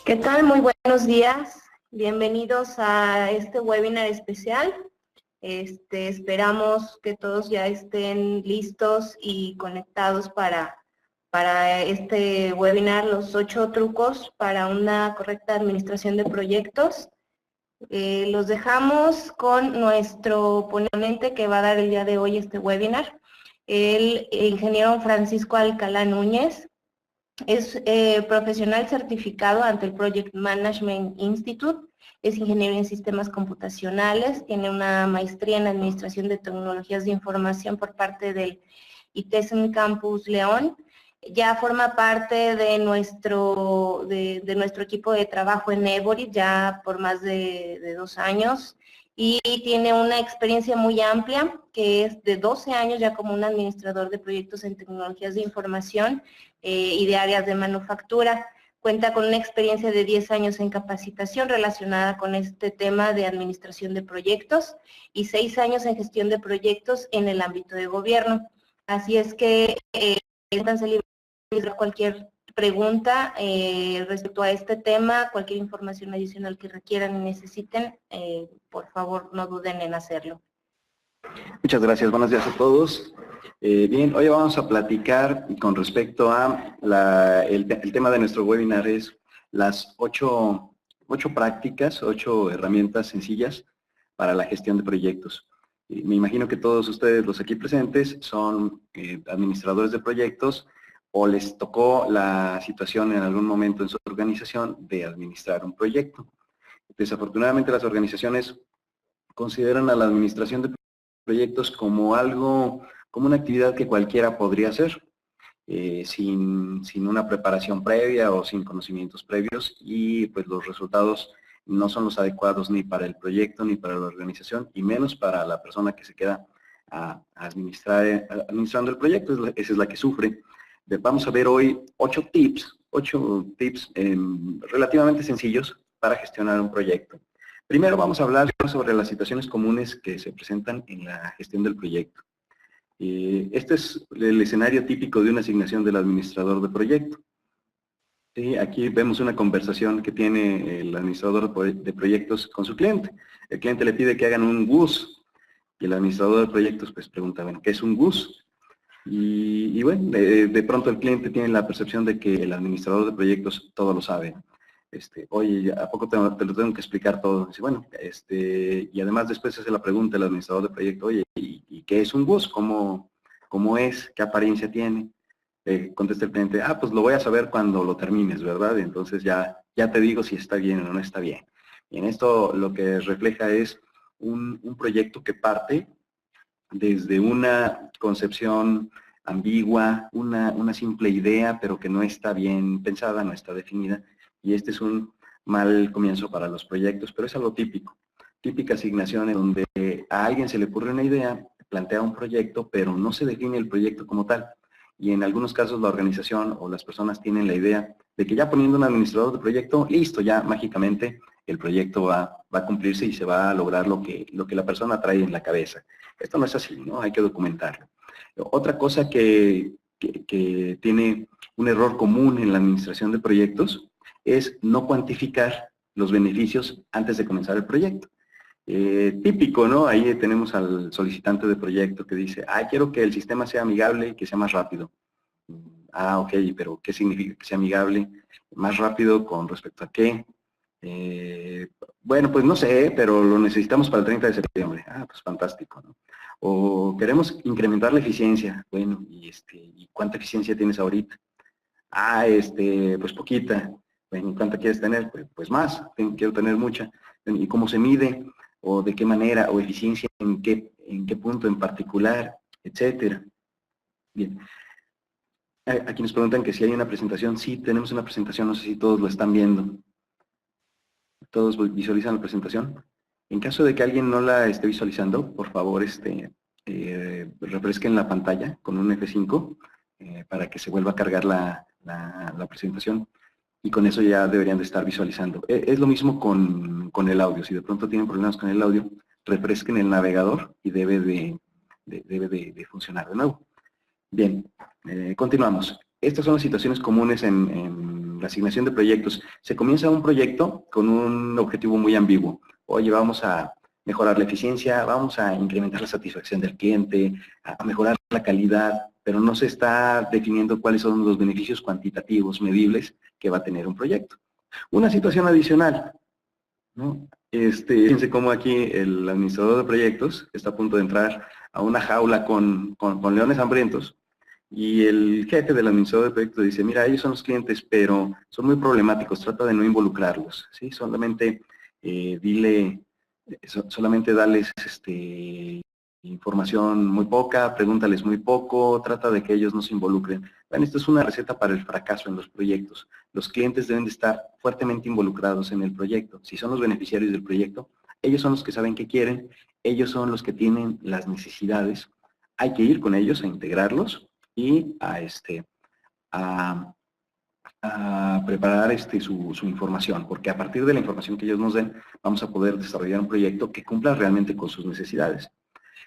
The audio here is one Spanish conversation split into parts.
¿Qué tal? Muy buenos días. Bienvenidos a este webinar especial. Esperamos que todos ya estén listos y conectados para este webinar, los 8 trucos para una correcta administración de proyectos. Los dejamos con nuestro ponente que va a dar el día de hoy este webinar, el ingeniero Francisco Alcalá Núñez. Es profesional certificado ante el Project Management Institute, es ingeniero en sistemas computacionales, tiene una maestría en administración de tecnologías de información por parte del ITESM Campus León. Ya forma parte de nuestro equipo de trabajo en Ebory ya por más de 2 años y tiene una experiencia muy amplia que es de 12 años ya como un administrador de proyectos en tecnologías de información y de áreas de manufactura. Cuenta con una experiencia de 10 años en capacitación relacionada con este tema de administración de proyectos y 6 años en gestión de proyectos en el ámbito de gobierno. Así es que siéntanse libres de cualquier pregunta respecto a este tema, cualquier información adicional que requieran y necesiten, por favor no duden en hacerlo. Muchas gracias, buenos días a todos. Bien, hoy vamos a platicar con respecto a el tema de nuestro webinar es las 8 prácticas, 8 herramientas sencillas para la gestión de proyectos. Me imagino que todos ustedes, los aquí presentes, son administradores de proyectos o les tocó la situación en algún momento en su organización de administrar un proyecto. Desafortunadamente las organizaciones consideran a la administración de proyectos como como una actividad que cualquiera podría hacer, sin una preparación previa o sin conocimientos previos y pues los resultados no son los adecuados ni para el proyecto ni para la organización y menos para la persona que se queda administrando el proyecto, esa es la que sufre. Vamos a ver hoy 8 tips relativamente sencillos para gestionar un proyecto. Primero vamos a hablar sobre las situaciones comunes que se presentan en la gestión del proyecto. Este es el escenario típico de una asignación del administrador de proyecto. Aquí vemos una conversación que tiene el administrador de proyectos con su cliente. El cliente le pide que hagan un GUS y el administrador de proyectos pues pregunta, bueno, ¿qué es un GUS? Y bueno, de pronto el cliente tiene la percepción de que el administrador de proyectos todo lo sabe. Oye, ¿a poco te lo tengo que explicar todo? Dice, bueno, y además después hace la pregunta el administrador de proyecto, oye, ¿y qué es un GUS? ¿Cómo es? ¿Qué apariencia tiene? Contesta el cliente, pues lo voy a saber cuando lo termines, ¿verdad? Entonces ya te digo si está bien o no está bien. Y en esto lo que refleja es un proyecto que parte desde una concepción ambigua, una simple idea, pero que no está bien pensada, no está definida, y este es un mal comienzo para los proyectos, pero es algo típico. Típica asignación en donde a alguien se le ocurre una idea, plantea un proyecto, pero no se define el proyecto como tal. Y en algunos casos la organización o las personas tienen la idea de que ya poniendo un administrador de proyecto, listo, ya mágicamente el proyecto va a cumplirse y se va a lograr lo que la persona trae en la cabeza. Esto no es así, ¿no? Hay que documentarlo. Otra cosa que tiene un error común en la administración de proyectos es no cuantificar los beneficios antes de comenzar el proyecto. Típico, ¿no? Ahí tenemos al solicitante de proyecto que dice, quiero que el sistema sea amigable y que sea más rápido. Ok, pero ¿qué significa que sea amigable? ¿Más rápido con respecto a qué? Bueno, pues no sé, pero lo necesitamos para el 30 de septiembre. Pues fantástico, ¿no? O queremos incrementar la eficiencia. Bueno, ¿y cuánta eficiencia tienes ahorita? Pues poquita. Bueno, ¿cuánta quieres tener? Pues más, quiero tener mucha. ¿Y cómo se mide? ¿O de qué manera? ¿O eficiencia en qué punto en particular? Etcétera. Bien. Aquí nos preguntan que si hay una presentación. Sí, tenemos una presentación, no sé si todos lo están viendo. ¿Todos visualizan la presentación? En caso de que alguien no la esté visualizando, por favor, refresquen la pantalla con un F5 para que se vuelva a cargar la presentación y con eso ya deberían de estar visualizando. Es lo mismo con el audio. Si de pronto tienen problemas con el audio, refresquen el navegador y debe de funcionar de nuevo. Bien, Continuamos. Estas son las situaciones comunes en la asignación de proyectos. Se comienza un proyecto con un objetivo muy ambiguo. Oye, vamos a mejorar la eficiencia, vamos a incrementar la satisfacción del cliente, a mejorar la calidad, pero no se está definiendo cuáles son los beneficios cuantitativos, medibles, que va a tener un proyecto. Una situación adicional, ¿no? Fíjense cómo aquí el administrador de proyectos está a punto de entrar a una jaula con leones hambrientos, y el jefe del administrador de proyectos dice, mira, ellos son los clientes, pero son muy problemáticos, trata de no involucrarlos, ¿sí? Solamente solamente dales información muy poca, pregúntales muy poco, trata de que ellos no se involucren. Bueno, esto es una receta para el fracaso en los proyectos. Los clientes deben de estar fuertemente involucrados en el proyecto. Si son los beneficiarios del proyecto, ellos son los que saben qué quieren, ellos son los que tienen las necesidades. Hay que ir con ellos a integrarlos y a preparar su información, porque a partir de la información que ellos nos den, vamos a poder desarrollar un proyecto que cumpla realmente con sus necesidades.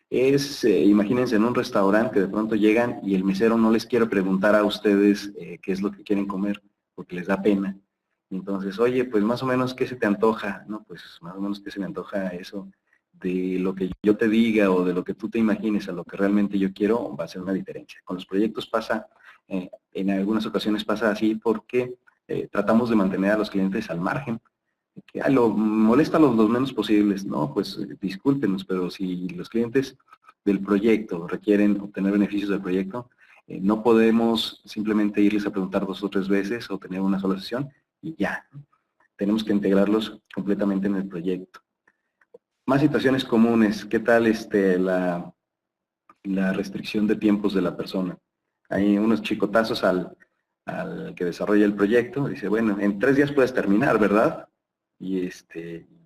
Imagínense en un restaurante que de pronto llegan y el mesero no les quiere preguntar a ustedes qué es lo que quieren comer, porque les da pena. Entonces, oye, pues más o menos, ¿qué se te antoja? No, pues más o menos, ¿qué se me antoja eso? De lo que yo te diga o de lo que tú te imagines a lo que realmente yo quiero, va a ser una diferencia. Con los proyectos pasa, en algunas ocasiones pasa así porque tratamos de mantener a los clientes al margen, que lo molesta los menos posibles. No, pues discúlpenos, pero si los clientes del proyecto requieren obtener beneficios del proyecto, no podemos simplemente irles a preguntar 2 o 3 veces o tener una sola sesión y ya. Tenemos que integrarlos completamente en el proyecto. Más situaciones comunes. ¿Qué tal la restricción de tiempos de la persona? Hay unos chicotazos al que desarrolla el proyecto. Dice, bueno, en 3 días puedes terminar, ¿verdad? Y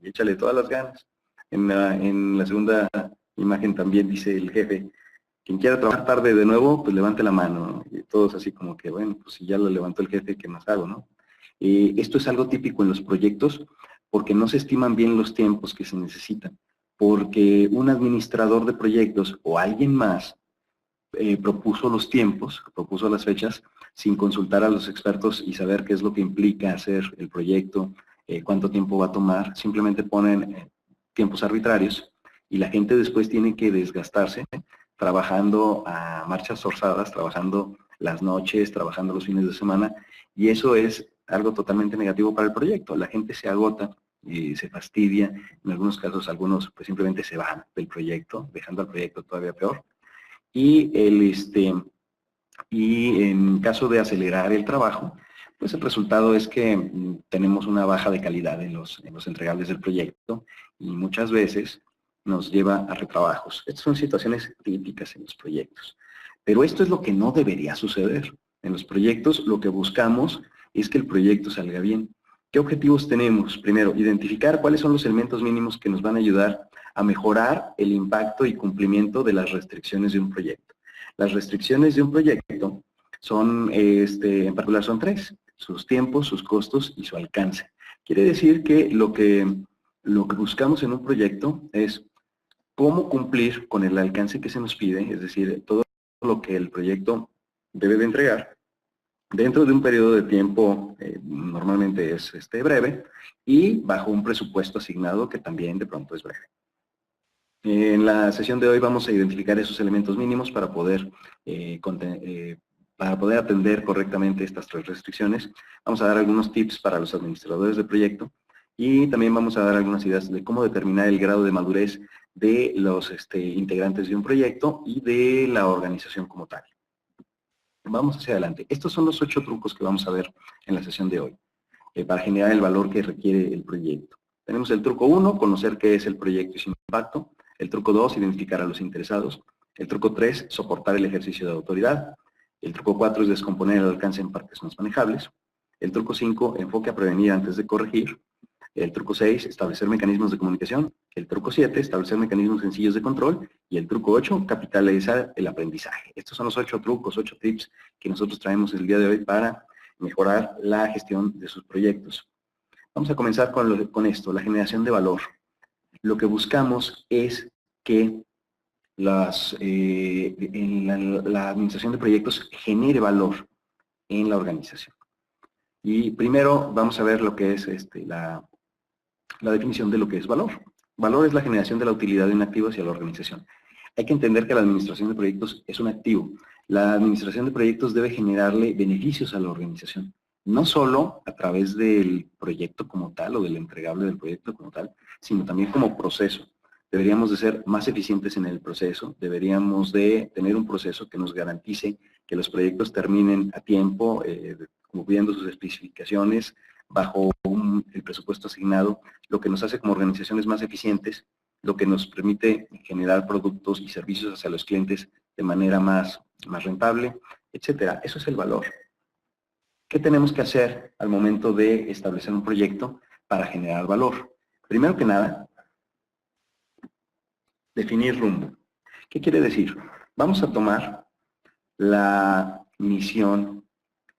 échale todas las ganas. En la segunda imagen también dice el jefe, quien quiera trabajar tarde de nuevo, pues levante la mano, ¿no? Y todos así como que, bueno, pues si ya lo levantó el jefe, ¿qué más hago, no? Esto es algo típico en los proyectos porque no se estiman bien los tiempos que se necesitan, porque un administrador de proyectos o alguien más propuso los tiempos, propuso las fechas, sin consultar a los expertos y saber qué es lo que implica hacer el proyecto, cuánto tiempo va a tomar. Simplemente ponen tiempos arbitrarios y la gente después tiene que desgastarse trabajando a marchas forzadas, trabajando las noches, trabajando los fines de semana, y eso es algo totalmente negativo para el proyecto. La gente se agota y se fastidia, en algunos casos algunos pues simplemente se van del proyecto, dejando al proyecto todavía peor. Y en caso de acelerar el trabajo, pues el resultado es que tenemos una baja de calidad en los entregables del proyecto y muchas veces nos lleva a retrabajos. Estas son situaciones típicas en los proyectos. Pero esto es lo que no debería suceder. En los proyectos lo que buscamos es que el proyecto salga bien. ¿Qué objetivos tenemos? Primero, identificar cuáles son los elementos mínimos que nos van a ayudar a mejorar el impacto y cumplimiento de las restricciones de un proyecto. Las restricciones de un proyecto son, en particular son 3, sus tiempos, sus costos y su alcance. Quiere decir que lo que buscamos en un proyecto es cómo cumplir con el alcance que se nos pide, es decir, todo lo que el proyecto debe de entregar dentro de un periodo de tiempo, normalmente es breve, y bajo un presupuesto asignado que también de pronto es breve. En la sesión de hoy vamos a identificar esos elementos mínimos para poder atender correctamente estas 3 restricciones. Vamos a dar algunos tips para los administradores de proyecto y también vamos a dar algunas ideas de cómo determinar el grado de madurez de los integrantes de un proyecto y de la organización como tal. Vamos hacia adelante. Estos son los 8 trucos que vamos a ver en la sesión de hoy para generar el valor que requiere el proyecto. Tenemos el truco 1, conocer qué es el proyecto y su impacto. El truco 2, identificar a los interesados. El truco 3, soportar el ejercicio de autoridad. El truco 4 es descomponer el alcance en partes más manejables. El truco 5, enfoque a prevenir antes de corregir. El truco 6, establecer mecanismos de comunicación. El truco 7, establecer mecanismos sencillos de control. Y el truco 8, capitalizar el aprendizaje. Estos son los 8 trucos, 8 tips que nosotros traemos el día de hoy para mejorar la gestión de sus proyectos. Vamos a comenzar con esto, la generación de valor. Lo que buscamos es que la administración de proyectos genere valor en la organización. Y primero vamos a ver lo que es la definición de lo que es valor. Valor es la generación de la utilidad de un activo hacia la organización. Hay que entender que la administración de proyectos es un activo. La administración de proyectos debe generarle beneficios a la organización, no solo a través del proyecto como tal o del entregable del proyecto como tal, sino también como proceso. Deberíamos de ser más eficientes en el proceso, deberíamos de tener un proceso que nos garantice que los proyectos terminen a tiempo, cumpliendo sus especificaciones, bajo el presupuesto asignado, lo que nos hace como organizaciones más eficientes, lo que nos permite generar productos y servicios hacia los clientes de manera más rentable, etcétera. Eso es el valor. ¿Qué tenemos que hacer al momento de establecer un proyecto para generar valor? Primero que nada, definir rumbo. ¿Qué quiere decir? Vamos a tomar la misión,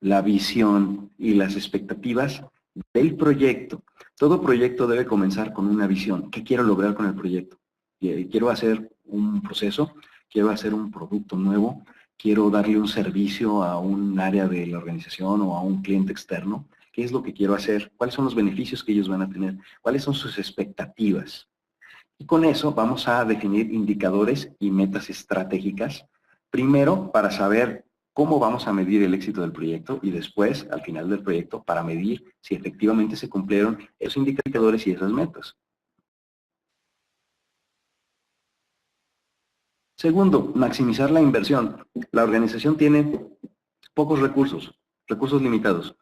la visión y las expectativas del proyecto. Todo proyecto debe comenzar con una visión. ¿Qué quiero lograr con el proyecto? Quiero hacer un proceso, quiero hacer un producto nuevo, quiero darle un servicio a un área de la organización o a un cliente externo. ¿Qué es lo que quiero hacer? ¿Cuáles son los beneficios que ellos van a tener? ¿Cuáles son sus expectativas? Y con eso vamos a definir indicadores y metas estratégicas. Primero, para saber cómo vamos a medir el éxito del proyecto y después, al final del proyecto, para medir si efectivamente se cumplieron esos indicadores y esas metas. Segundo, maximizar la inversión. La organización tiene pocos recursos limitados.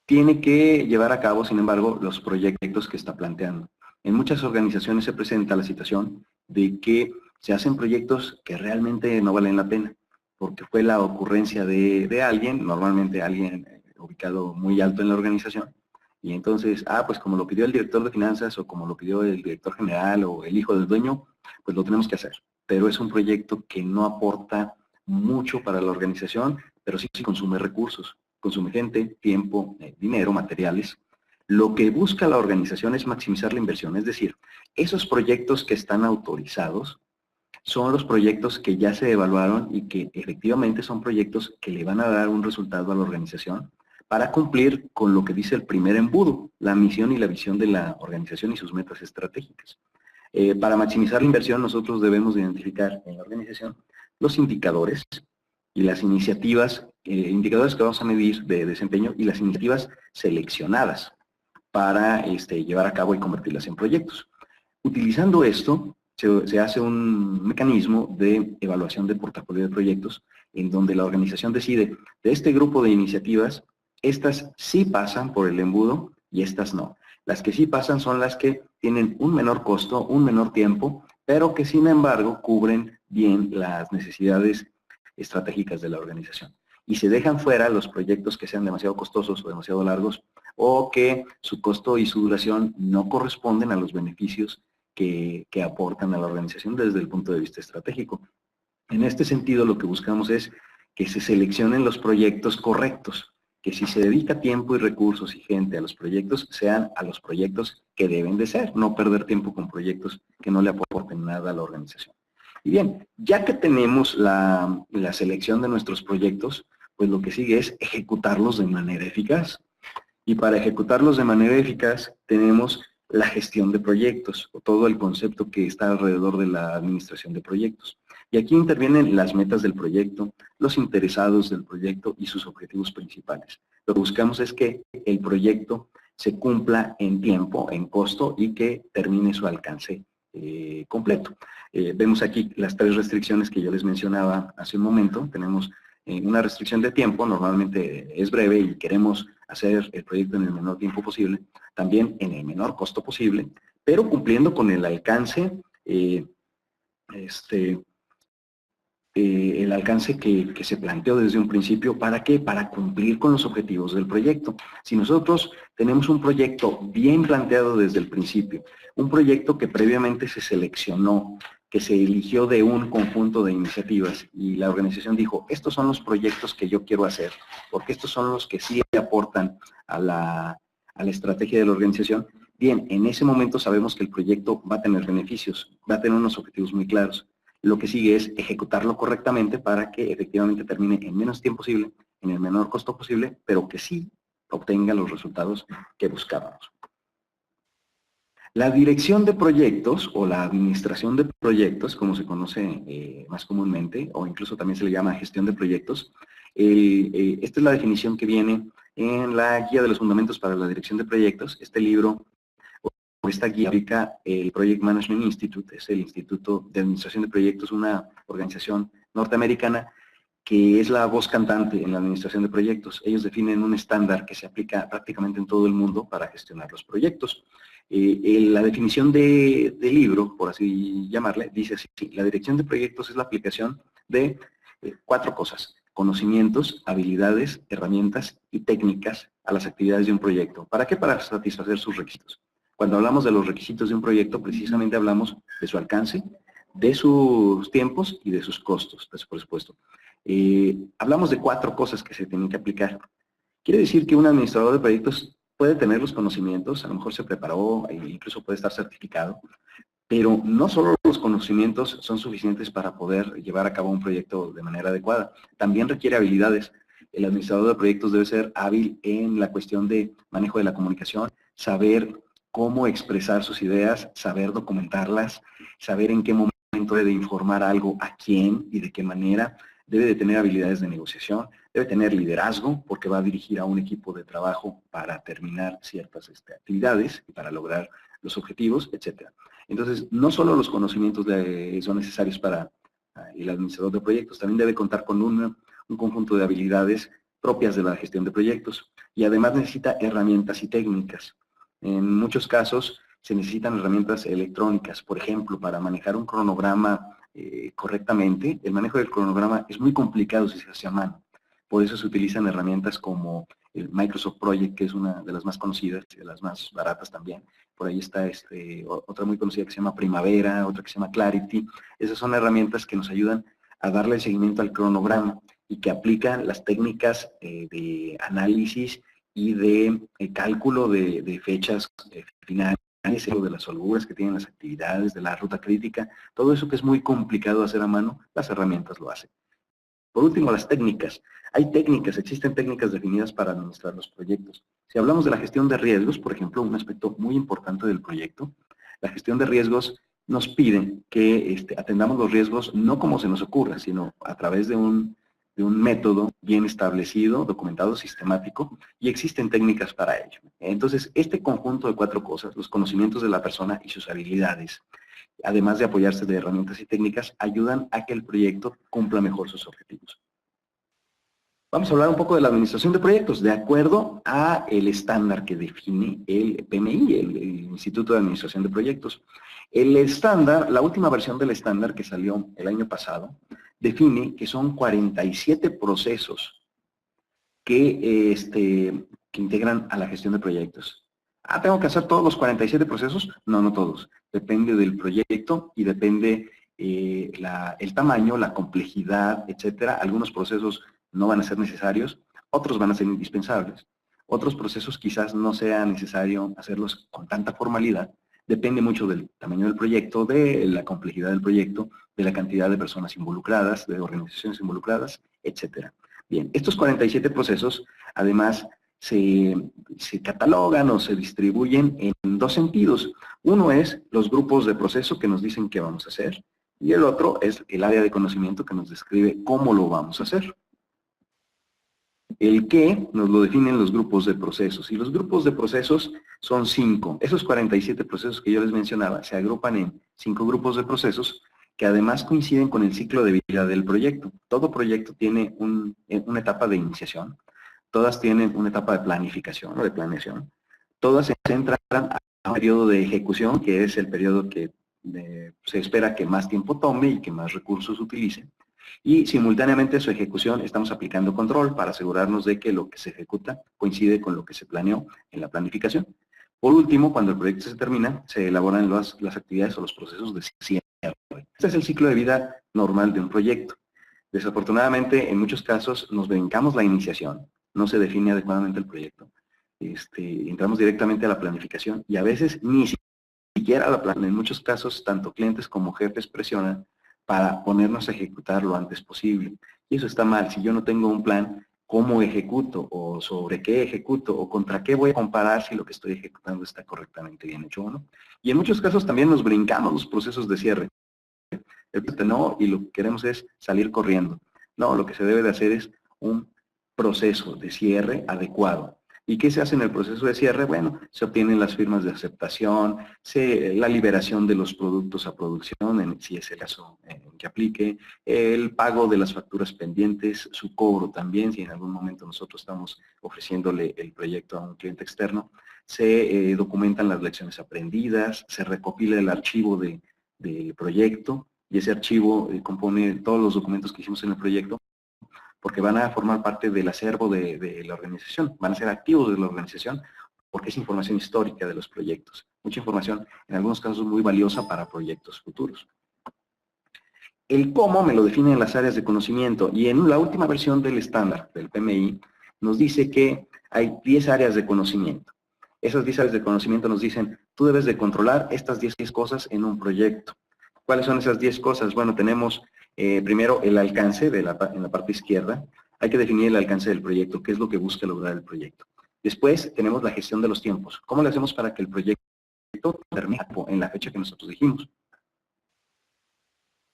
Tiene que llevar a cabo, sin embargo, los proyectos que está planteando. En muchas organizaciones se presenta la situación de que se hacen proyectos que realmente no valen la pena, porque fue la ocurrencia de alguien, normalmente alguien ubicado muy alto en la organización, y entonces, pues como lo pidió el director de finanzas o como lo pidió el director general o el hijo del dueño, pues lo tenemos que hacer. Pero es un proyecto que no aporta mucho para la organización, pero sí consume recursos, consume gente, tiempo, dinero, materiales. Lo que busca la organización es maximizar la inversión, es decir, esos proyectos que están autorizados son los proyectos que ya se evaluaron y que efectivamente son proyectos que le van a dar un resultado a la organización para cumplir con lo que dice el primer embudo, la misión y la visión de la organización y sus metas estratégicas. Para maximizar la inversión, nosotros debemos identificar en la organización los indicadores y las iniciativas, indicadores que vamos a medir de desempeño y las iniciativas seleccionadas para llevar a cabo y convertirlas en proyectos. Utilizando esto, se hace un mecanismo de evaluación de portafolio de proyectos en donde la organización decide de este grupo de iniciativas, estas sí pasan por el embudo y estas no. Las que sí pasan son las que tienen un menor costo, un menor tiempo, pero que sin embargo cubren bien las necesidades estratégicas de la organización. Y se dejan fuera los proyectos que sean demasiado costosos o demasiado largos o que su costo y su duración no corresponden a los beneficios que aportan a la organización desde el punto de vista estratégico. En este sentido, lo que buscamos es que se seleccionen los proyectos correctos, que si se dedica tiempo y recursos y gente a los proyectos, sean a los proyectos que deben de ser, no perder tiempo con proyectos que no le aporten nada a la organización. Y bien, ya que tenemos la selección de nuestros proyectos, pues lo que sigue es ejecutarlos de manera eficaz. Y para ejecutarlos de manera eficaz tenemos la gestión de proyectos, o todo el concepto que está alrededor de la administración de proyectos. Y aquí intervienen las metas del proyecto, los interesados del proyecto y sus objetivos principales. Lo que buscamos es que el proyecto se cumpla en tiempo, en costo y que termine su alcance completo. Vemos aquí las 3 restricciones que yo les mencionaba hace un momento. Tenemos una restricción de tiempo, normalmente es breve y queremos hacer el proyecto en el menor tiempo posible, también en el menor costo posible, pero cumpliendo con el alcance, el alcance que se planteó desde un principio. ¿Para qué? Para cumplir con los objetivos del proyecto. Si nosotros tenemos un proyecto bien planteado desde el principio, un proyecto que previamente se seleccionó, que se eligió de un conjunto de iniciativas y la organización dijo, estos son los proyectos que yo quiero hacer, porque estos son los que sí aportan a la estrategia de la organización, bien, en ese momento sabemos que el proyecto va a tener beneficios, va a tener unos objetivos muy claros. Lo que sigue es ejecutarlo correctamente para que efectivamente termine en menos tiempo posible, en el menor costo posible, pero que sí obtenga los resultados que buscábamos. La dirección de proyectos o la administración de proyectos, como se conoce más comúnmente, o incluso también se le llama gestión de proyectos, esta es la definición que viene en la Guía de los Fundamentos para la Dirección de Proyectos. Este libro, o esta guía, aplica el Project Management Institute, es el Instituto de Administración de Proyectos, una organización norteamericana que es la voz cantante en la administración de proyectos. Ellos definen un estándar que se aplica prácticamente en todo el mundo para gestionar los proyectos. La definición del libro, por así llamarle, dice así: la dirección de proyectos es la aplicación de 4 cosas: conocimientos, habilidades, herramientas y técnicas a las actividades de un proyecto. ¿Para qué? Para satisfacer sus requisitos. Cuando hablamos de los requisitos de un proyecto, precisamente hablamos de su alcance, de sus tiempos y de sus costos, por supuesto. Hablamos de 4 cosas que se tienen que aplicar. Quiere decir que un administrador de proyectos puede tener los conocimientos, a lo mejor se preparó, e incluso puede estar certificado, pero no solo los conocimientos son suficientes para poder llevar a cabo un proyecto de manera adecuada, también requiere habilidades. El administrador de proyectos debe ser hábil en la cuestión de manejo de la comunicación, saber cómo expresar sus ideas, saber documentarlas, saber en qué momento debe informar algo a quién y de qué manera. Debe de tener habilidades de negociación, debe tener liderazgo porque va a dirigir a un equipo de trabajo para terminar ciertas actividades y para lograr los objetivos, etc. Entonces, no solo los conocimientos son necesarios para el administrador de proyectos, también debe contar con un conjunto de habilidades propias de la gestión de proyectos y además necesita herramientas y técnicas. En muchos casos se necesitan herramientas electrónicas, por ejemplo, para manejar un cronograma correctamente. El manejo del cronograma es muy complicado si se hace a mano. Por eso se utilizan herramientas como el Microsoft Project, que es una de las más conocidas y de las más baratas también. Por ahí está otra muy conocida que se llama Primavera, otra que se llama Clarity. Esas son herramientas que nos ayudan a darle seguimiento al cronograma y que aplican las técnicas de análisis y de cálculo de fechas finales, de las holguras que tienen las actividades, de la ruta crítica, todo eso que es muy complicado hacer a mano, las herramientas lo hacen. Por último, las técnicas. Hay técnicas, existen técnicas definidas para administrar los proyectos. Si hablamos de la gestión de riesgos, por ejemplo, un aspecto muy importante del proyecto, la gestión de riesgos nos pide que atendamos los riesgos no como se nos ocurra, sino a través de un método bien establecido, documentado, sistemático, y existen técnicas para ello. Entonces, este conjunto de 4 cosas, los conocimientos de la persona y sus habilidades, además de apoyarse de herramientas y técnicas, ayudan a que el proyecto cumpla mejor sus objetivos. Vamos a hablar un poco de la administración de proyectos, de acuerdo a el estándar que define el PMI, el Instituto de Administración de Proyectos. El estándar, la última versión del estándar que salió el año pasado, define que son 47 procesos que integran a la gestión de proyectos. ¿Tengo que hacer todos los 47 procesos? No, no todos. Depende del proyecto y depende el tamaño, la complejidad, etcétera. Algunos procesos no van a ser necesarios, otros van a ser indispensables. Otros procesos quizás no sea necesario hacerlos con tanta formalidad. Depende mucho del tamaño del proyecto, de la complejidad del proyecto, de la cantidad de personas involucradas, de organizaciones involucradas, etcétera. Bien, estos 47 procesos, además, se catalogan o se distribuyen en 2 sentidos. Uno es los grupos de proceso que nos dicen qué vamos a hacer, y el otro es el área de conocimiento que nos describe cómo lo vamos a hacer. El qué nos lo definen los grupos de procesos, y los grupos de procesos son 5. Esos 47 procesos que yo les mencionaba se agrupan en 5 grupos de procesos que además coinciden con el ciclo de vida del proyecto. Todo proyecto tiene una etapa de iniciación, todas tienen una etapa de planificación o de planeación, todas se centran a un periodo de ejecución, que es el periodo que se espera que más tiempo tome y que más recursos utilice. Y simultáneamente a su ejecución estamos aplicando control para asegurarnos de que lo que se ejecuta coincide con lo que se planeó en la planificación. Por último, cuando el proyecto se termina, se elaboran las actividades o los procesos de cierre. Este es el ciclo de vida normal de un proyecto. Desafortunadamente, en muchos casos nos brincamos la iniciación, no se define adecuadamente el proyecto. Entramos directamente a la planificación y a veces ni siquiera en muchos casos, tanto clientes como jefes presionan para ponernos a ejecutar lo antes posible. Y eso está mal. Si yo no tengo un plan, ¿cómo ejecuto? ¿O sobre qué ejecuto? ¿O contra qué voy a comparar si lo que estoy ejecutando está correctamente bien hecho o no? Y en muchos casos también nos brincamos los procesos de cierre. No, y lo que queremos es salir corriendo. No, lo que se debe de hacer es un proceso de cierre adecuado. ¿Y qué se hace en el proceso de cierre? Bueno, se obtienen las firmas de aceptación, la liberación de los productos a producción, si es el caso que aplique, el pago de las facturas pendientes, su cobro también, si en algún momento nosotros estamos ofreciéndole el proyecto a un cliente externo, se documentan las lecciones aprendidas, se recopila el archivo del proyecto, y ese archivo compone todos los documentos que hicimos en el proyecto, porque van a formar parte del acervo de la organización, van a ser activos de la organización, porque es información histórica de los proyectos. Mucha información, en algunos casos muy valiosa para proyectos futuros. El cómo me lo definen las áreas de conocimiento, y en la última versión del estándar, del PMI, nos dice que hay 10 áreas de conocimiento. Esas 10 áreas de conocimiento nos dicen, tú debes de controlar estas 10 cosas en un proyecto. ¿Cuáles son esas 10 cosas? Bueno, tenemos primero el alcance en la parte izquierda. Hay que definir el alcance del proyecto, qué es lo que busca lograr el proyecto. Después tenemos la gestión de los tiempos. ¿Cómo le hacemos para que el proyecto termine en la fecha que nosotros dijimos?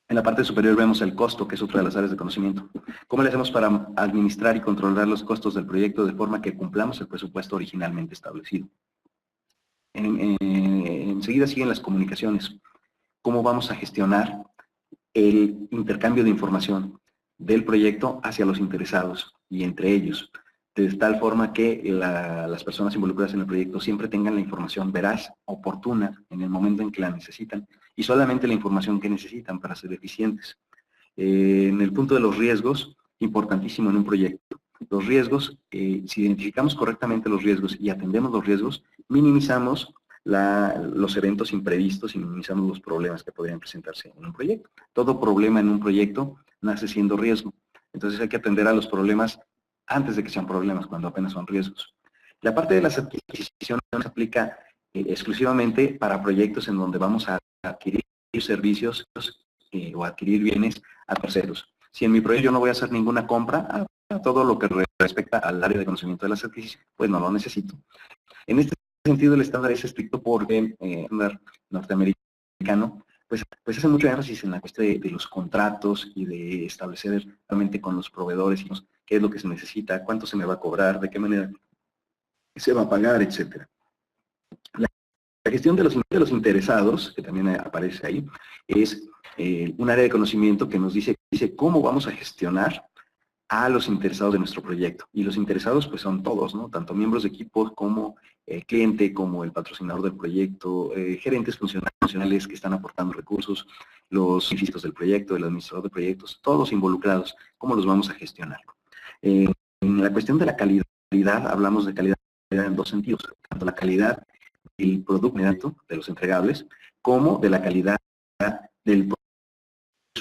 En la parte superior vemos el costo, que es otra de las áreas de conocimiento. ¿Cómo le hacemos para administrar y controlar los costos del proyecto de forma que cumplamos el presupuesto originalmente establecido? Enseguida siguen las comunicaciones. ¿Cómo vamos a gestionar el intercambio de información del proyecto hacia los interesados y entre ellos? De tal forma que las personas involucradas en el proyecto siempre tengan la información veraz, oportuna, en el momento en que la necesitan, y solamente la información que necesitan para ser eficientes. En el punto de los riesgos, importantísimo en un proyecto. Los riesgos, si identificamos correctamente los riesgos y atendemos los riesgos, minimizamos los eventos imprevistos y minimizamos los problemas que podrían presentarse en un proyecto. Todo problema en un proyecto nace siendo riesgo. Entonces hay que atender a los problemas antes de que sean problemas, cuando apenas son riesgos. La parte de las adquisiciones se aplica exclusivamente para proyectos en donde vamos a adquirir servicios o adquirir bienes a terceros. Si en mi proyecto yo no voy a hacer ninguna compra, a todo lo que respecta al área de conocimiento de las adquisiciones, pues no lo necesito. En este sentido, el estándar es estricto porque el estándar norteamericano pues hace mucho énfasis en la cuestión de los contratos y de establecer realmente con los proveedores qué es lo que se necesita, cuánto se me va a cobrar, de qué manera se va a pagar, etcétera. La gestión de los interesados, que también aparece ahí, es un área de conocimiento que nos dice cómo vamos a gestionar a los interesados de nuestro proyecto. Y los interesados pues son todos, ¿no? Tanto miembros de equipos como el cliente, como el patrocinador del proyecto, gerentes funcionales que están aportando recursos, los científicos del proyecto, el administrador de proyectos, todos involucrados. ¿Cómo los vamos a gestionar? En la cuestión de la calidad, hablamos de calidad en dos sentidos, tanto la calidad del producto, de los entregables, como de la calidad del proyecto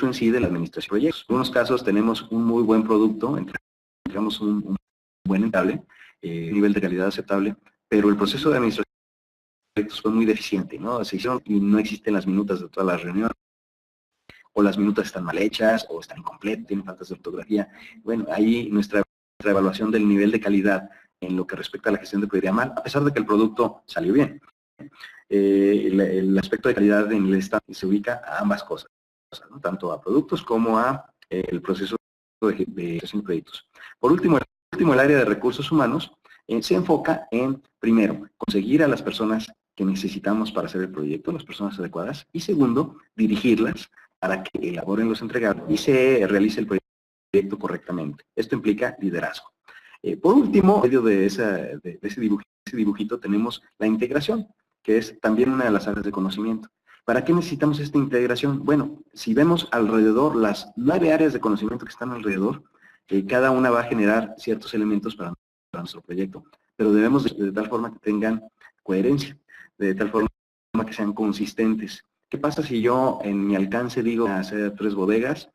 en sí de la administración de proyectos. En algunos casos tenemos un muy buen producto, entregamos un buen entregable, nivel de calidad aceptable, pero el proceso de administración de proyectos fue muy deficiente, ¿no? Se hicieron y no existen las minutas de todas las reuniones, o las minutas están mal hechas, o están incompletas, tienen faltas de ortografía. Bueno, ahí nuestra evaluación del nivel de calidad en lo que respecta a la gestión de proyecto mal, a pesar de que el producto salió bien. El aspecto de calidad en el estado se ubica a ambas cosas, ¿no? Tanto a productos como a el proceso de gestión de proyectos. Por último, el área de recursos humanos se enfoca en, primero, conseguir a las personas que necesitamos para hacer el proyecto, las personas adecuadas, y segundo, dirigirlas para que elaboren los entregables y se realice el proyecto correctamente. Esto implica liderazgo. Por último, en medio de ese dibujito tenemos la integración, que es también una de las áreas de conocimiento. ¿Para qué necesitamos esta integración? Bueno, si vemos alrededor las 9 áreas de conocimiento que están alrededor, cada una va a generar ciertos elementos para nuestro proyecto, pero debemos de tal forma que tengan coherencia, de tal forma que sean consistentes. ¿Qué pasa si yo en mi alcance digo hacer 3 bodegas?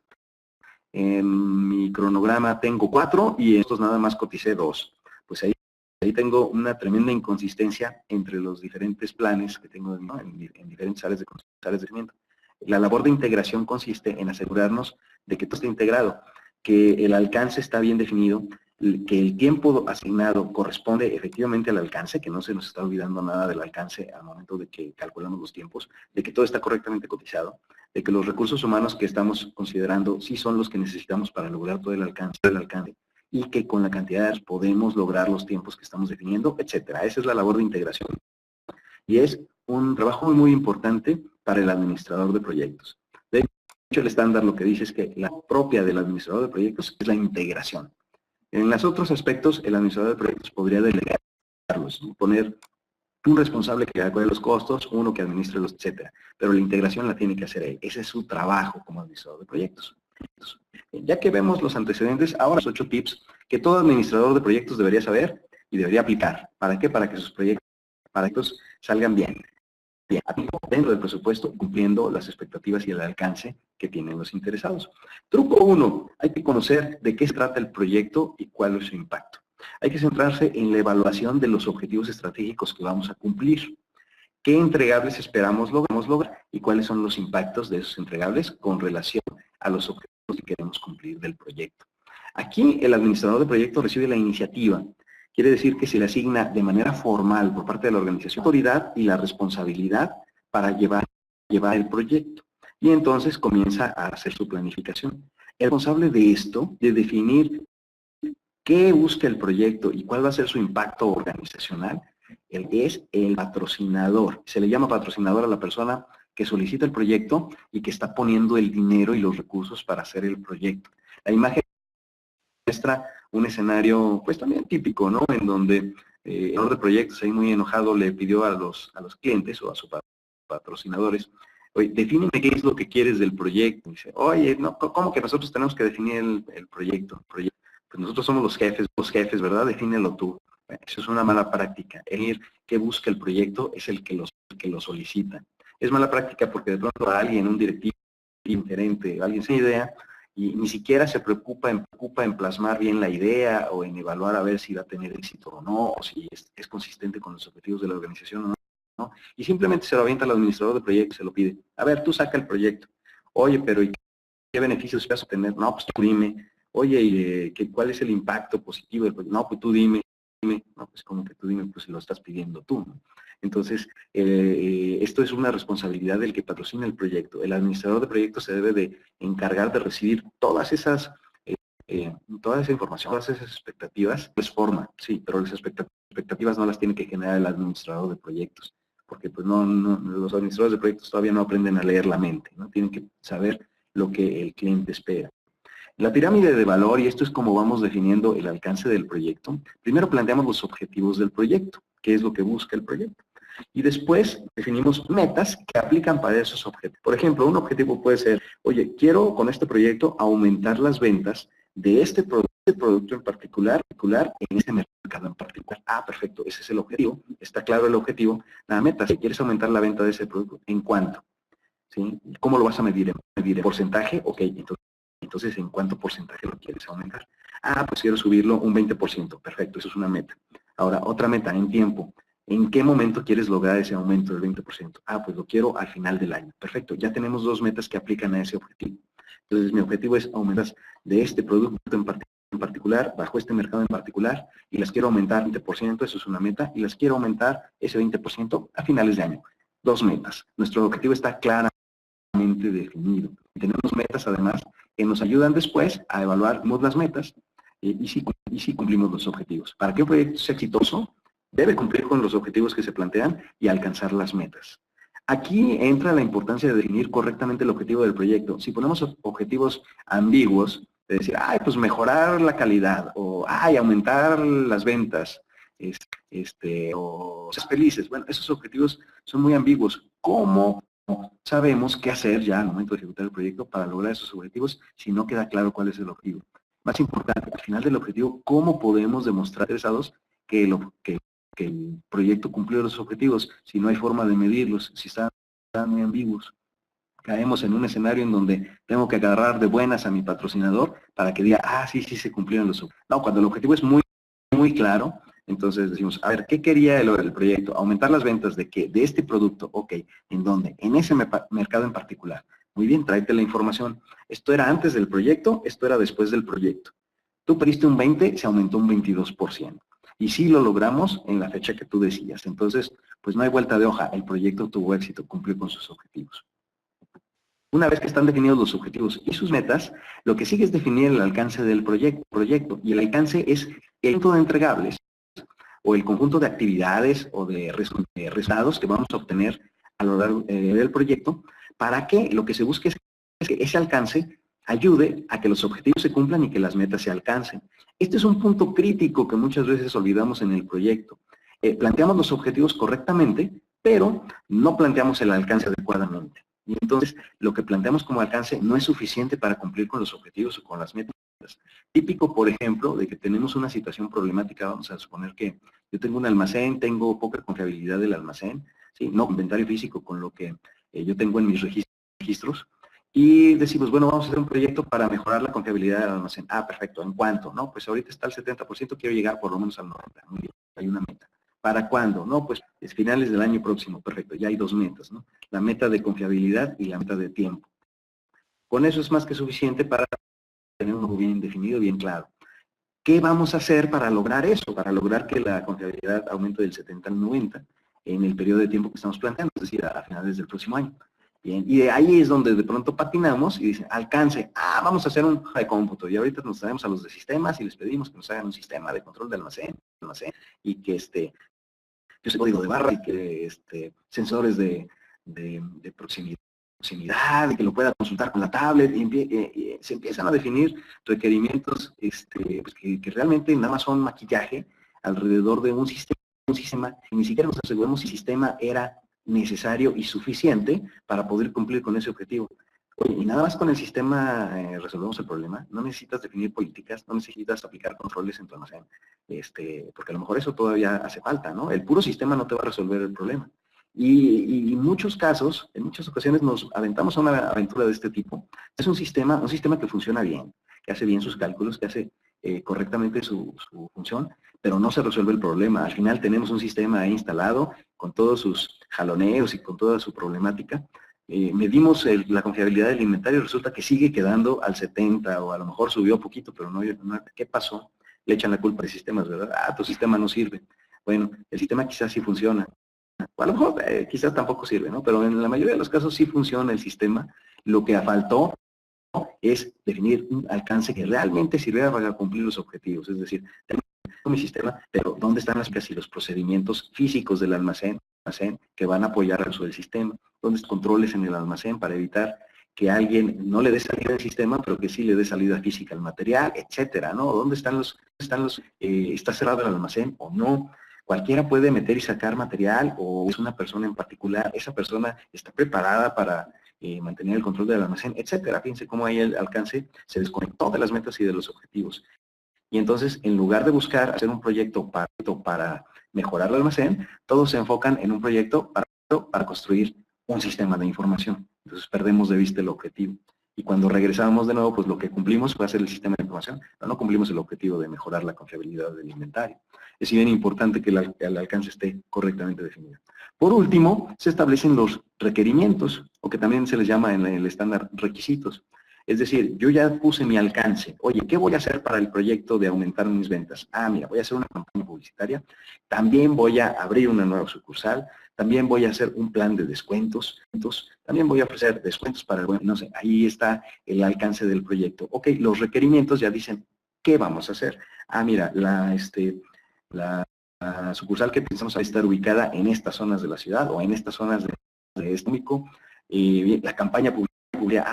En mi cronograma tengo 4 y en estos nada más coticé 2. Pues ahí tengo una tremenda inconsistencia entre los diferentes planes que tengo en diferentes áreas de conocimiento. La labor de integración consiste en asegurarnos de que todo esté integrado, que el alcance está bien definido, que el tiempo asignado corresponde efectivamente al alcance, que no se nos está olvidando nada del alcance al momento de que calculamos los tiempos, de que todo está correctamente cotizado, de que los recursos humanos que estamos considerando sí son los que necesitamos para lograr todo el alcance, y que con la cantidad de podemos lograr los tiempos que estamos definiendo, etcétera. Esa es la labor de integración. Y es un trabajo muy importante para el administrador de proyectos. De hecho, el estándar lo que dice es que la propia del administrador de proyectos es la integración. En los otros aspectos, el administrador de proyectos podría delegarlos, poner un responsable que acuerde los costos, uno que administre los, etcétera. Pero la integración la tiene que hacer él. Ese es su trabajo como administrador de proyectos. Ya que vemos los antecedentes, ahora los 8 tips que todo administrador de proyectos debería saber y debería aplicar. ¿Para qué? Para que sus proyectos salgan bien. Dentro del presupuesto, cumpliendo las expectativas y el alcance que tienen los interesados. Truco 1. Hay que conocer de qué se trata el proyecto y cuál es su impacto. Hay que centrarse en la evaluación de los objetivos estratégicos que vamos a cumplir. ¿Qué entregables esperamos lograr y cuáles son los impactos de esos entregables con relación a los objetivos que queremos cumplir del proyecto? Aquí el administrador de proyecto recibe la iniciativa. Quiere decir que se le asigna de manera formal por parte de la organización la autoridad y la responsabilidad para llevar el proyecto. Y entonces comienza a hacer su planificación. El responsable de esto, de definir qué busca el proyecto y cuál va a ser su impacto organizacional, es el patrocinador. Se le llama patrocinador a la persona que solicita el proyecto y que está poniendo el dinero y los recursos para hacer el proyecto. La imagen muestra un escenario, pues también típico, ¿no? En donde el director de proyectos, ahí muy enojado, le pidió a los clientes o a sus patrocinadores, oye, defíneme qué es lo que quieres del proyecto. Dice, oye, no, ¿cómo que nosotros tenemos que definir el proyecto? Pues nosotros somos los jefes, ¿verdad? Defínelo tú. Eso es una mala práctica. El que busca el proyecto es el que lo solicita. Es mala práctica porque de pronto a alguien, un directivo, un gerente, alguien sin idea, y ni siquiera se preocupa en plasmar bien la idea o en evaluar a ver si va a tener éxito o no, o si es consistente con los objetivos de la organización o no. Y simplemente se lo avienta al administrador de proyectos, se lo pide. A ver, tú saca el proyecto. Oye, pero ¿y qué beneficios vas a obtener? No, pues tú dime. Oye, ¿y cuál es el impacto positivo del proyecto? No, pues tú dime. No, pues como que tú dime, pues si lo estás pidiendo tú, ¿no? Entonces, esto es una responsabilidad del que patrocina el proyecto. El administrador de proyectos se debe de encargar de recibir toda esa información, todas esas expectativas, les forma, sí, pero las expectativas no las tiene que generar el administrador de proyectos, porque pues los administradores de proyectos todavía no aprenden a leer la mente, ¿no? Tienen que saber lo que el cliente espera. La pirámide de valor, y esto es como vamos definiendo el alcance del proyecto, primero planteamos los objetivos del proyecto, qué es lo que busca el proyecto. Y después definimos metas que aplican para esos objetivos. Por ejemplo, un objetivo puede ser, oye, quiero con este proyecto aumentar las ventas de este producto en particular en este mercado en particular. Ah, perfecto, ese es el objetivo, está claro el objetivo. La meta, si quieres aumentar la venta de ese producto, ¿en cuánto? ¿Sí? ¿Cómo lo vas a medir? ¿Medir en porcentaje? Ok, entonces, ¿en cuánto porcentaje lo quieres aumentar? Ah, pues quiero subirlo un 20%. Perfecto, eso es una meta. Ahora, otra meta en tiempo. ¿En qué momento quieres lograr ese aumento del 20%? Ah, pues lo quiero al final del año. Perfecto, ya tenemos 2 metas que aplican a ese objetivo. Entonces, mi objetivo es aumentar de este producto en particular, bajo este mercado en particular, y las quiero aumentar 20%, eso es una meta, y las quiero aumentar ese 20% a finales de año. 2 metas. Nuestro objetivo está claramente definido. Tenemos metas, además, que nos ayudan después a evaluar las metas y si cumplimos los objetivos. Para que un proyecto sea exitoso, debe cumplir con los objetivos que se plantean y alcanzar las metas. Aquí entra la importancia de definir correctamente el objetivo del proyecto. Si ponemos objetivos ambiguos, de decir, ay, pues mejorar la calidad, o ay, aumentar las ventas, o ser felices. Bueno, esos objetivos son muy ambiguos. ¿Cómo sabemos qué hacer ya al momento de ejecutar el proyecto para lograr esos objetivos si no queda claro cuál es el objetivo? Más importante, al final del objetivo, ¿cómo podemos demostrar interesados que el proyecto cumplió los objetivos si no hay forma de medirlos, si están muy ambiguos? Caemos en un escenario en donde tengo que agarrar de buenas a mi patrocinador para que diga, ah, sí, se cumplieron los objetivos. No, cuando el objetivo es muy claro, Entonces decimos, a ver, ¿qué quería el proyecto? Aumentar las ventas de qué? De este producto. Ok, ¿en dónde? En ese mercado en particular. Muy bien, tráete la información. Esto era antes del proyecto, esto era después del proyecto. Tú pediste un 20, se aumentó un 22%. Y sí lo logramos en la fecha que tú decías. Entonces, pues no hay vuelta de hoja. El proyecto tuvo éxito, cumplió con sus objetivos. Una vez que están definidos los objetivos y sus metas, lo que sigue es definir el alcance del proyecto. Y el alcance es el conjunto de entregables o el conjunto de actividades o de resultados que vamos a obtener a lo largo del proyecto, para que lo que se busque es que ese alcance ayude a que los objetivos se cumplan y que las metas se alcancen. Este es un punto crítico que muchas veces olvidamos en el proyecto. Planteamos los objetivos correctamente, pero no planteamos el alcance adecuadamente. Y entonces, lo que planteamos como alcance no es suficiente para cumplir con los objetivos o con las metas. Típico, por ejemplo, de que tenemos una situación problemática, vamos a suponer que yo tengo un almacén, tengo poca confiabilidad del almacén, ¿sí? No inventario físico con lo que yo tengo en mis registros, y decimos, bueno, vamos a hacer un proyecto para mejorar la confiabilidad del almacén. Ah, perfecto, ¿en cuánto? No, pues ahorita está al 70%, quiero llegar por lo menos al 90%. Muy bien, hay una meta. ¿Para cuándo? No, pues es finales del año próximo. Perfecto, ya hay dos metas, ¿no? La meta de confiabilidad y la meta de tiempo. Con eso es más que suficiente para tener uno bien definido, bien claro. ¿Qué vamos a hacer para lograr eso? Para lograr que la confiabilidad aumente del 70 al 90 en el periodo de tiempo que estamos planteando, es decir, a finales del próximo año. Bien, y de ahí es donde de pronto patinamos y dicen, alcance, vamos a hacer un hoja de cómputo. Y ahorita nos traemos a los de sistemas y les pedimos que nos hagan un sistema de control de almacén y que ese código de barra y que sensores de proximidad y que lo pueda consultar con la tablet y se empiezan a definir requerimientos pues que realmente nada más son maquillaje alrededor de un sistema y ni siquiera nos aseguramos si el sistema era necesario y suficiente para poder cumplir con ese objetivo. Oye, y nada más con el sistema resolvemos el problema. No necesitas definir políticas, no necesitas aplicar controles en tu almacén, porque a lo mejor eso todavía hace falta, ¿no? El puro sistema no te va a resolver el problema. Y en muchos casos, en muchas ocasiones nos aventamos a una aventura de este tipo. Es un sistema que funciona bien, que hace bien sus cálculos, que hace correctamente su función, pero no se resuelve el problema. Al final tenemos un sistema ahí instalado con todos sus jaloneos y con toda su problemática. Medimos la confiabilidad del inventario y resulta que sigue quedando al 70 o a lo mejor subió poquito, pero no, ¿qué pasó? Le echan la culpa de sistemas, ¿verdad? Tu sistema no sirve. Bueno, el sistema quizás sí funciona. O a lo mejor quizás tampoco sirve, ¿no? Pero en la mayoría de los casos sí funciona el sistema. Lo que faltó es definir un alcance que realmente sirviera para cumplir los objetivos. Es decir, tengo mi sistema, pero ¿dónde están las y los procedimientos físicos del almacén que van a apoyar al uso del sistema? ¿Dónde están controles en el almacén para evitar que alguien no le dé salida al sistema, pero que sí le dé salida física al material, etcétera, ¿no? ¿Dónde están está cerrado el almacén o no? Cualquiera puede meter y sacar material o es una persona en particular, esa persona está preparada para mantener el control del almacén, etcétera. Fíjense cómo ahí el alcance se desconectó de las metas y de los objetivos. Y entonces, en lugar de buscar hacer un proyecto para mejorar el almacén, todos se enfocan en un proyecto para construir un sistema de información. Entonces, perdemos de vista el objetivo. Y cuando regresamos de nuevo, pues lo que cumplimos fue hacer el sistema de información, pero no cumplimos el objetivo de mejorar la confiabilidad del inventario. Es bien importante que el alcance esté correctamente definido. Por último, se establecen los requerimientos, o que también se les llama en el estándar requisitos. Es decir, yo ya puse mi alcance. Oye, ¿qué voy a hacer para el proyecto de aumentar mis ventas? Mira, voy a hacer una campaña publicitaria. También voy a abrir una nueva sucursal. También voy a hacer un plan de descuentos. También voy a ofrecer descuentos para el no sé, ahí está el alcance del proyecto. Ok, los requerimientos ya dicen qué vamos a hacer. Mira, la sucursal que pensamos estar ubicada en estas zonas de la ciudad o en estas zonas de económico. La campaña publicitaria.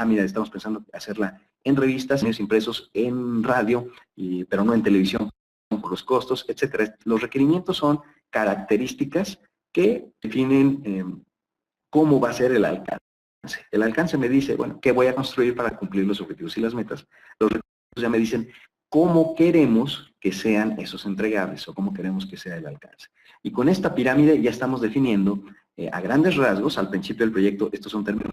Mira, estamos pensando hacerla en revistas, en medios impresos, en radio, pero no en televisión por los costos, etcétera. Los requerimientos son características que definen cómo va a ser el alcance. El alcance me dice, bueno, qué voy a construir para cumplir los objetivos y las metas. Los requerimientos ya me dicen cómo queremos que sean esos entregables o cómo queremos que sea el alcance. Y con esta pirámide ya estamos definiendo a grandes rasgos, al principio del proyecto, estos son términos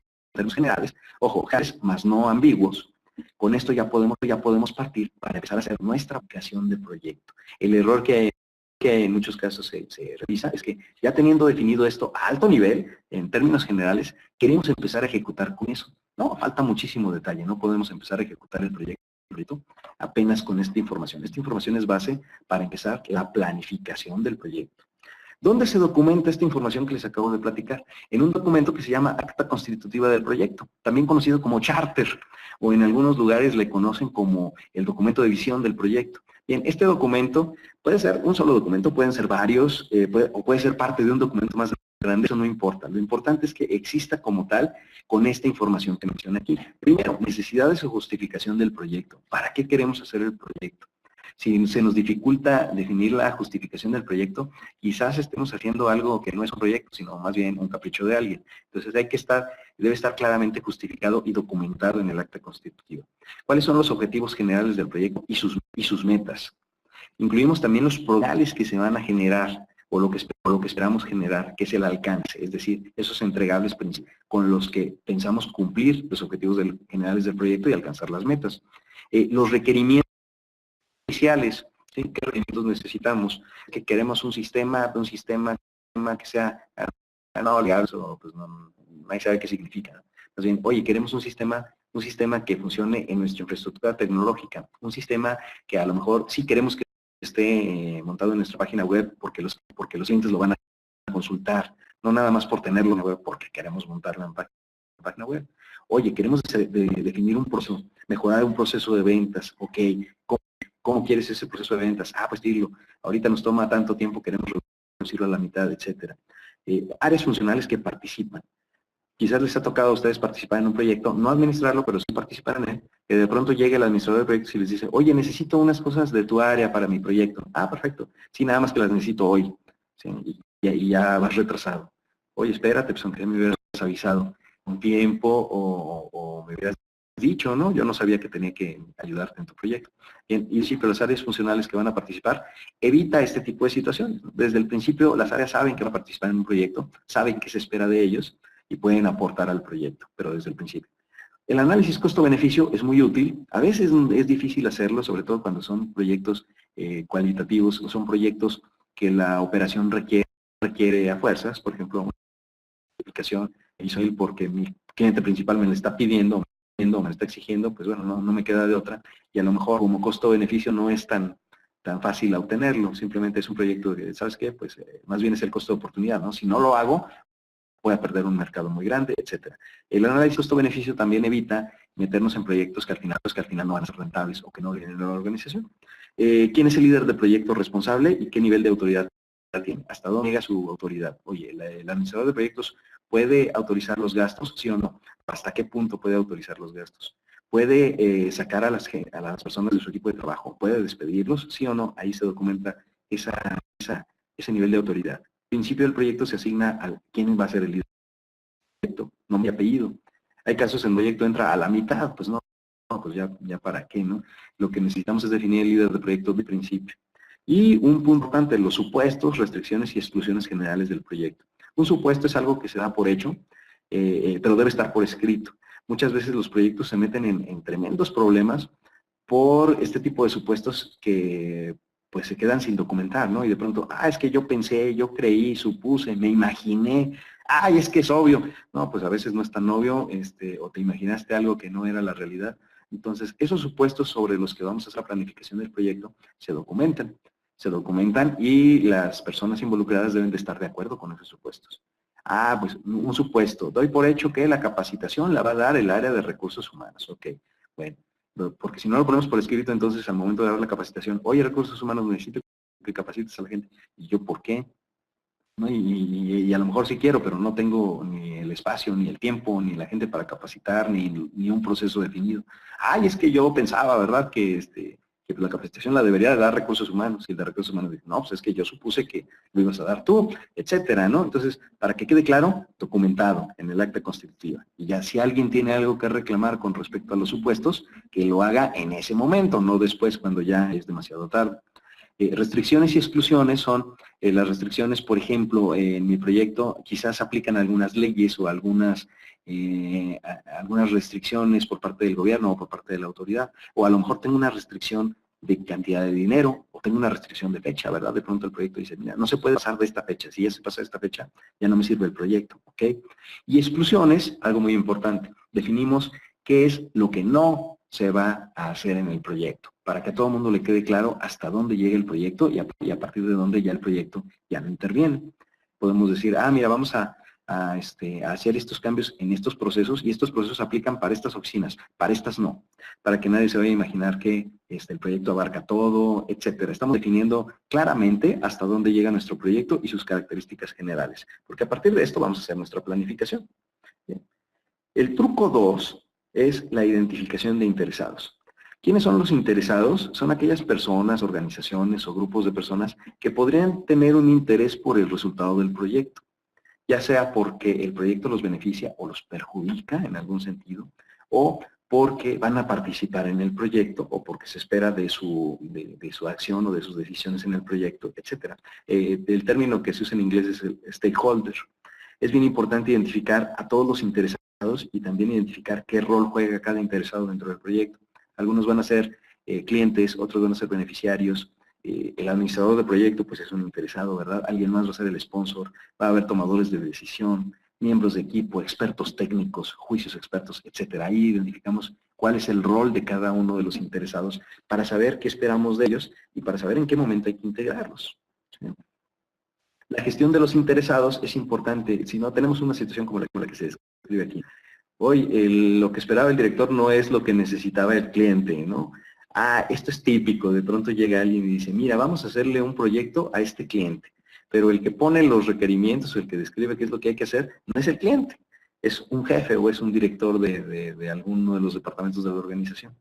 generales, ojo, más no ambiguos. Con esto ya podemos partir para empezar a hacer nuestra aplicación de proyecto. El error que que en muchos casos se revisa es que ya teniendo definido esto a alto nivel, en términos generales, queremos empezar a ejecutar con eso. No, falta muchísimo detalle, no podemos empezar a ejecutar el proyecto apenas con esta información. Esta información es base para empezar la planificación del proyecto. ¿Dónde se documenta esta información que les acabo de platicar? En un documento que se llama Acta Constitutiva del Proyecto, también conocido como Charter, o en algunos lugares le conocen como el documento de visión del proyecto. Bien, este documento puede ser un solo documento, pueden ser varios, o puede ser parte de un documento más grande, eso no importa. Lo importante es que exista como tal con esta información que mencioné aquí. Primero, necesidades o justificación del proyecto. ¿Para qué queremos hacer el proyecto? Si se nos dificulta definir la justificación del proyecto, quizás estemos haciendo algo que no es un proyecto, sino más bien un capricho de alguien. Entonces debe estar claramente justificado y documentado en el acta constitutiva. ¿Cuáles son los objetivos generales del proyecto y sus metas? Incluimos también los progresos que se van a generar o lo que esperamos generar, que es el alcance, es decir, esos entregables con los que pensamos cumplir los objetivos generales del proyecto y alcanzar las metas. Los requerimientos iniciales, ¿sí? ¿Qué requerimientos necesitamos? Que queremos un sistema que sea no legal, pues nadie sabe qué significa. Más bien, oye, queremos un sistema que funcione en nuestra infraestructura tecnológica, un sistema que a lo mejor sí queremos que esté montado en nuestra página web porque los clientes lo van a consultar, no nada más por tenerlo en la web porque queremos montarlo en página web. Oye, queremos definir un proceso, mejorar un proceso de ventas, ok, ¿cómo quieres ese proceso de ventas? Ah, pues dilo, ahorita nos toma tanto tiempo, queremos reducirlo a la mitad, etcétera. Áreas funcionales que participan. Quizás les ha tocado a ustedes participar en un proyecto, no administrarlo, pero sí participar en él, que de pronto llegue el administrador de proyectos y les dice, oye, necesito unas cosas de tu área para mi proyecto. Ah, perfecto. Sí, nada más que las necesito hoy. ¿Sí? Y ya vas retrasado. Oye, espérate, pues aunque me hubieras avisado un tiempo o me hubieras dicho, ¿no? Yo no sabía que tenía que ayudarte en tu proyecto. Bien, y sí, pero las áreas funcionales que van a participar, evita este tipo de situaciones. Desde el principio, las áreas saben que van a participar en un proyecto, saben qué se espera de ellos, y pueden aportar al proyecto, pero desde el principio. El análisis costo-beneficio es muy útil, a veces es difícil hacerlo, sobre todo cuando son proyectos cualitativos, o son proyectos que la operación requiere a fuerzas, por ejemplo, una aplicación ISOIL porque mi cliente principal me la está pidiendo, me la está exigiendo, pues bueno, no me queda de otra, y a lo mejor como costo-beneficio no es tan fácil obtenerlo, simplemente es un proyecto que, ¿sabes qué? Pues más bien es el costo de oportunidad, ¿no? Si no lo hago, voy a perder un mercado muy grande, etcétera. El análisis costo-beneficio también evita meternos en proyectos que al final no van a ser rentables o que no vienen de la organización. ¿Quién es el líder de proyecto responsable y qué nivel de autoridad tiene? ¿Hasta dónde llega su autoridad? Oye, ¿el administrador de proyectos puede autorizar los gastos, sí o no? ¿Hasta qué punto puede autorizar los gastos? ¿Puede sacar a las personas de su equipo de trabajo? ¿Puede despedirlos, sí o no? Ahí se documenta ese nivel de autoridad. Al principio del proyecto se asigna a quién va a ser el líder del proyecto, nombre y apellido. Hay casos en el proyecto entra a la mitad, pues no, pues ya para qué, ¿no? Lo que necesitamos es definir el líder de proyecto de principio. Y un punto importante, los supuestos, restricciones y exclusiones generales del proyecto. Un supuesto es algo que se da por hecho, pero debe estar por escrito. Muchas veces los proyectos se meten en tremendos problemas por este tipo de supuestos que pues se quedan sin documentar, ¿no? Y de pronto, es que yo pensé, yo creí, supuse, me imaginé, es que es obvio. No, pues a veces no es tan obvio, o te imaginaste algo que no era la realidad. Entonces, esos supuestos sobre los que vamos a hacer la planificación del proyecto se documentan y las personas involucradas deben de estar de acuerdo con esos supuestos. Pues un supuesto, doy por hecho que la capacitación la va a dar el área de recursos humanos, ok, bueno. Porque si no lo ponemos por escrito, entonces al momento de dar la capacitación, oye, recursos humanos, necesito que capacites a la gente. ¿Y yo por qué? ¿No? Y a lo mejor sí quiero, pero no tengo ni el espacio, ni el tiempo, ni la gente para capacitar, ni un proceso definido. Es que yo pensaba, ¿verdad? Que la capacitación la debería dar recursos humanos. Y el de recursos humanos dice, no, pues es que yo supuse que lo ibas a dar tú, etcétera, ¿no? Entonces, para que quede claro, documentado en el acta constitutiva. Y ya si alguien tiene algo que reclamar con respecto a los supuestos, que lo haga en ese momento, no después cuando ya es demasiado tarde. Restricciones y exclusiones son las restricciones, por ejemplo, en mi proyecto quizás aplican algunas leyes o algunas restricciones por parte del gobierno o por parte de la autoridad, o a lo mejor tengo una restricción de cantidad de dinero, o tengo una restricción de fecha, ¿verdad? De pronto el proyecto dice, mira, no se puede pasar de esta fecha, si ya se pasa de esta fecha, ya no me sirve el proyecto, ¿ok? Y exclusiones, algo muy importante, definimos qué es lo que no se va a hacer en el proyecto, para que a todo el mundo le quede claro hasta dónde llega el proyecto y a partir de dónde ya el proyecto ya no interviene. Podemos decir, mira, vamos a hacer estos cambios en estos procesos y estos procesos aplican para estas oficinas, para estas no, para que nadie se vaya a imaginar que el proyecto abarca todo, etcétera. Estamos definiendo claramente hasta dónde llega nuestro proyecto y sus características generales, porque a partir de esto vamos a hacer nuestra planificación. Bien. El truco 2 es la identificación de interesados. ¿Quiénes son los interesados? Son aquellas personas, organizaciones o grupos de personas que podrían tener un interés por el resultado del proyecto, ya sea porque el proyecto los beneficia o los perjudica en algún sentido, o porque van a participar en el proyecto, o porque se espera de su acción o de sus decisiones en el proyecto, etc. El término que se usa en inglés es el stakeholder. Es bien importante identificar a todos los interesados y también identificar qué rol juega cada interesado dentro del proyecto. Algunos van a ser clientes, otros van a ser beneficiarios. El administrador de proyecto pues es un interesado, ¿verdad? Alguien más va a ser el sponsor, va a haber tomadores de decisión, miembros de equipo, expertos técnicos, juicios expertos, etcétera. Ahí identificamos cuál es el rol de cada uno de los interesados para saber qué esperamos de ellos y para saber en qué momento hay que integrarlos. ¿Sí? La gestión de los interesados es importante. Si no tenemos una situación como la que se describe aquí. Hoy lo que esperaba el director no es lo que necesitaba el cliente, ¿no? Esto es típico, de pronto llega alguien y dice, mira, vamos a hacerle un proyecto a este cliente, pero el que pone los requerimientos o el que describe qué es lo que hay que hacer no es el cliente, es un jefe o es un director de alguno de los departamentos de la organización.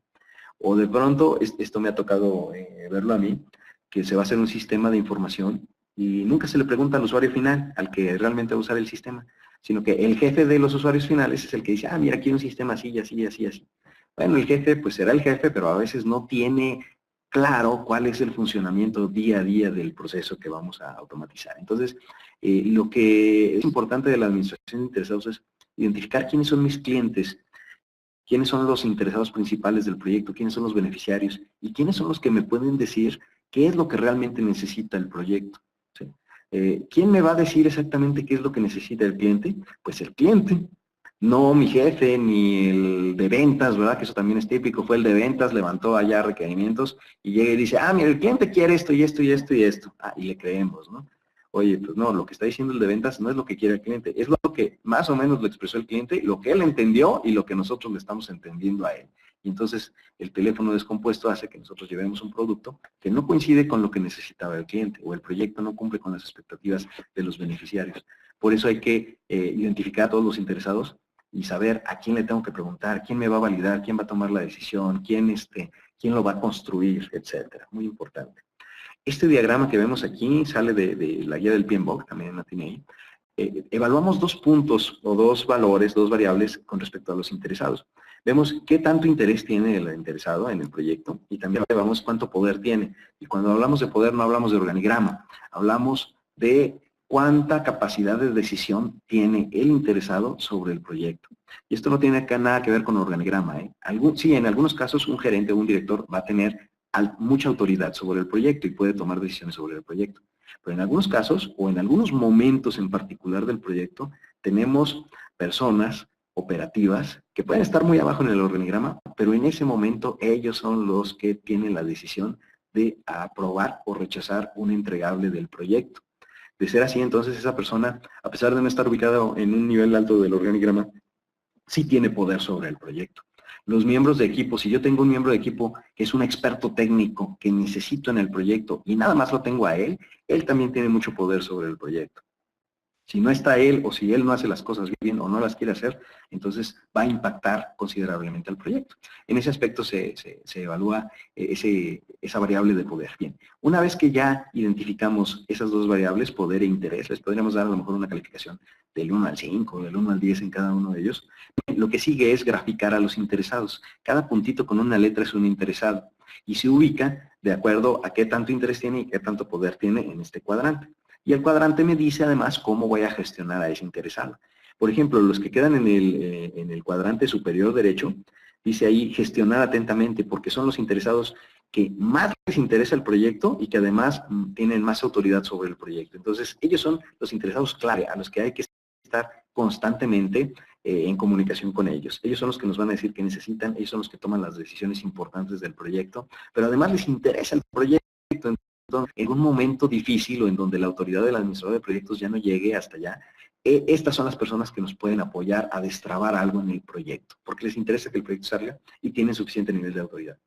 O de pronto, esto me ha tocado verlo a mí, que se va a hacer un sistema de información y nunca se le pregunta al usuario final, al que realmente va a usar el sistema, sino que el jefe de los usuarios finales es el que dice, mira, quiero un sistema así, así, así, así. Bueno, el jefe pues será el jefe, pero a veces no tiene claro cuál es el funcionamiento día a día del proceso que vamos a automatizar. Entonces, lo que es importante de la administración de interesados es identificar quiénes son mis clientes, quiénes son los interesados principales del proyecto, quiénes son los beneficiarios y quiénes son los que me pueden decir qué es lo que realmente necesita el proyecto. ¿Sí? ¿Quién me va a decir exactamente qué es lo que necesita el cliente? Pues el cliente. No mi jefe, ni el de ventas, ¿verdad? Que eso también es típico. Fue el de ventas, levantó allá requerimientos y llega y dice, mira, el cliente quiere esto y esto y esto y esto. Y le creemos, ¿no? Oye, pues no, lo que está diciendo el de ventas no es lo que quiere el cliente, es lo que más o menos le expresó el cliente, lo que él entendió y lo que nosotros le estamos entendiendo a él. Y entonces el teléfono descompuesto hace que nosotros llevemos un producto que no coincide con lo que necesitaba el cliente o el proyecto no cumple con las expectativas de los beneficiarios. Por eso hay que identificar a todos los interesados y saber a quién le tengo que preguntar, quién me va a validar, quién va a tomar la decisión, quién lo va a construir, etcétera. Muy importante. Este diagrama que vemos aquí sale de la guía del PMBOK, también la tiene ahí. Evaluamos 2 puntos o 2 valores, 2 variables con respecto a los interesados. Vemos qué tanto interés tiene el interesado en el proyecto y también vemos cuánto poder tiene. Y cuando hablamos de poder no hablamos de organigrama, hablamos de cuánta capacidad de decisión tiene el interesado sobre el proyecto. Y esto no tiene acá nada que ver con organigrama. Sí, en algunos casos un gerente o un director va a tener mucha autoridad sobre el proyecto y puede tomar decisiones sobre el proyecto. Pero en algunos casos o en algunos momentos en particular del proyecto tenemos personas operativas que pueden estar muy abajo en el organigrama, pero en ese momento ellos son los que tienen la decisión de aprobar o rechazar un entregable del proyecto. De ser así, entonces esa persona, a pesar de no estar ubicada en un nivel alto del organigrama, sí tiene poder sobre el proyecto. Los miembros de equipo, si yo tengo un miembro de equipo que es un experto técnico que necesito en el proyecto y nada más lo tengo a él también tiene mucho poder sobre el proyecto. Si no está él o si él no hace las cosas bien o no las quiere hacer, entonces va a impactar considerablemente al proyecto. En ese aspecto se evalúa esa variable de poder. Bien, una vez que ya identificamos esas 2 variables, poder e interés, les podríamos dar a lo mejor una calificación del 1 al 5, del 1 al 10 en cada uno de ellos. Lo que sigue es graficar a los interesados. Cada puntito con una letra es un interesado y se ubica de acuerdo a qué tanto interés tiene y qué tanto poder tiene en este cuadrante. Y el cuadrante me dice además cómo voy a gestionar a ese interesado. Por ejemplo, los que quedan en el cuadrante superior derecho Dice ahí gestionar atentamente, porque son los interesados que más les interesa el proyecto y que además tienen más autoridad sobre el proyecto. Entonces, ellos son los interesados clave a los que hay que estar constantemente en comunicación con ellos. Ellos son los que nos van a decir qué necesitan, ellos son los que toman las decisiones importantes del proyecto, pero además les interesa el proyecto. Entonces, en un momento difícil o en donde la autoridad del administrador de proyectos ya no llegue hasta allá, estas son las personas que nos pueden apoyar a destrabar algo en el proyecto, porque les interesa que el proyecto salga y tienen suficiente nivel de autoridad.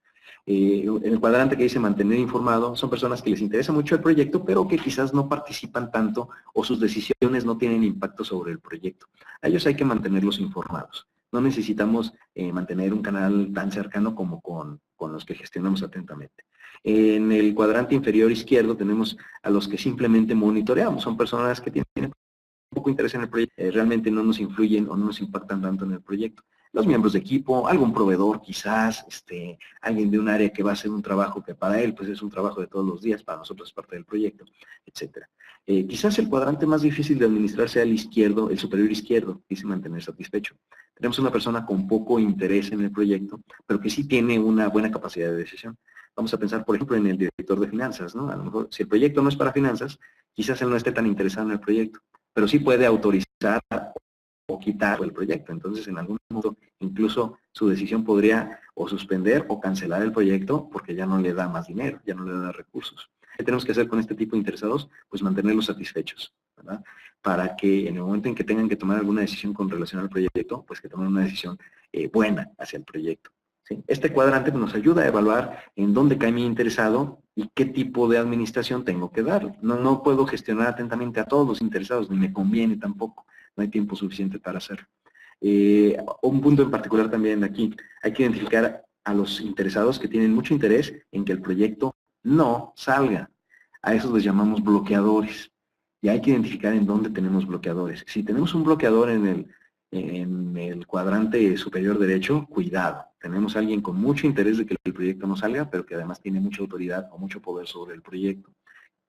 En el cuadrante que dice mantener informado, son personas que les interesa mucho el proyecto, pero que quizás no participan tanto o sus decisiones no tienen impacto sobre el proyecto. A ellos hay que mantenerlos informados. No necesitamos mantener un canal tan cercano como con los que gestionamos atentamente. En el cuadrante inferior izquierdo tenemos a los que simplemente monitoreamos. Son personas que tienen poco interés en el proyecto, realmente no nos influyen o no nos impactan tanto en el proyecto. Los miembros de equipo, algún proveedor quizás, alguien de un área que va a hacer un trabajo que para él pues es un trabajo de todos los días, para nosotros es parte del proyecto, etcétera. Quizás el cuadrante más difícil de administrar sea el izquierdo, el superior izquierdo, dice mantener satisfecho. Tenemos una persona con poco interés en el proyecto, pero que sí tiene una buena capacidad de decisión. Vamos a pensar, por ejemplo, en el director de finanzas, ¿no? A lo mejor, si el proyecto no es para finanzas, quizás él no esté tan interesado en el proyecto, pero sí puede autorizar o quitar el proyecto. Entonces, en algún momento, incluso su decisión podría o suspender o cancelar el proyecto porque ya no le da más dinero, ya no le da recursos. ¿Qué tenemos que hacer con este tipo de interesados? Pues mantenerlos satisfechos, ¿verdad? Para que en el momento en que tengan que tomar alguna decisión con relación al proyecto, pues que tomen una decisión buena hacia el proyecto. ¿Sí? Este cuadrante nos ayuda a evaluar en dónde cae mi interesado y qué tipo de administración tengo que dar. No puedo gestionar atentamente a todos los interesados, ni me conviene tampoco. No hay tiempo suficiente para hacerlo. Un punto en particular también aquí, hay que identificar a los interesados que tienen mucho interés en que el proyecto no salga. A esos les llamamos bloqueadores. Y hay que identificar en dónde tenemos bloqueadores. Si tenemos un bloqueador en el cuadrante superior derecho, cuidado. Tenemos a alguien con mucho interés de que el proyecto no salga, pero que además tiene mucha autoridad o mucho poder sobre el proyecto.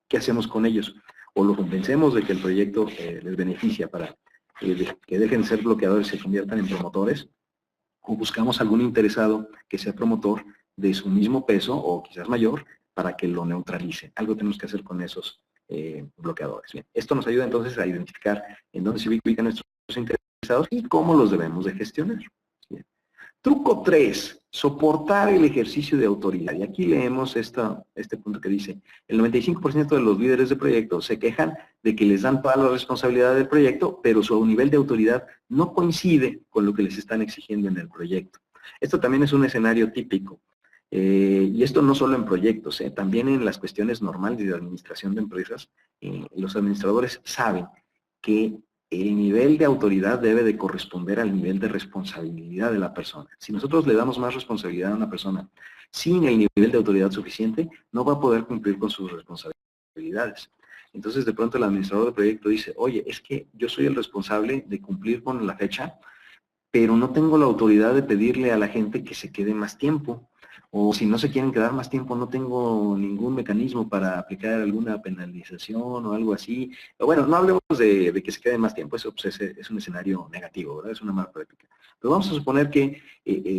¿Qué hacemos con ellos? O lo convencemos de que el proyecto les beneficia para que dejen de ser bloqueadores y se conviertan en promotores, o buscamos algún interesado que sea promotor de su mismo peso o quizás mayor para que lo neutralice. Algo tenemos que hacer con esos bloqueadores. Bien, esto nos ayuda entonces a identificar en dónde se ubican nuestros interesados y cómo los debemos de gestionar. Bien. Truco 3, soportar el ejercicio de autoridad. Y aquí leemos este punto que dice, el 95% de los líderes de proyecto se quejan de que les dan toda la responsabilidad del proyecto, pero su nivel de autoridad no coincide con lo que les están exigiendo en el proyecto. Esto también es un escenario típico. Y esto no solo en proyectos, también en las cuestiones normales de administración de empresas, los administradores saben que el nivel de autoridad debe de corresponder al nivel de responsabilidad de la persona. Si nosotros le damos más responsabilidad a una persona sin el nivel de autoridad suficiente, no va a poder cumplir con sus responsabilidades. Entonces, de pronto el administrador de proyecto dice, oye, es que yo soy el responsable de cumplir con la fecha, pero no tengo la autoridad de pedirle a la gente que se quede más tiempo. O si no se quieren quedar más tiempo, no tengo ningún mecanismo para aplicar alguna penalización o algo así. Pero bueno, no hablemos de que se queden más tiempo, eso pues, es un escenario negativo, ¿verdad? Es una mala práctica. Pero vamos a suponer que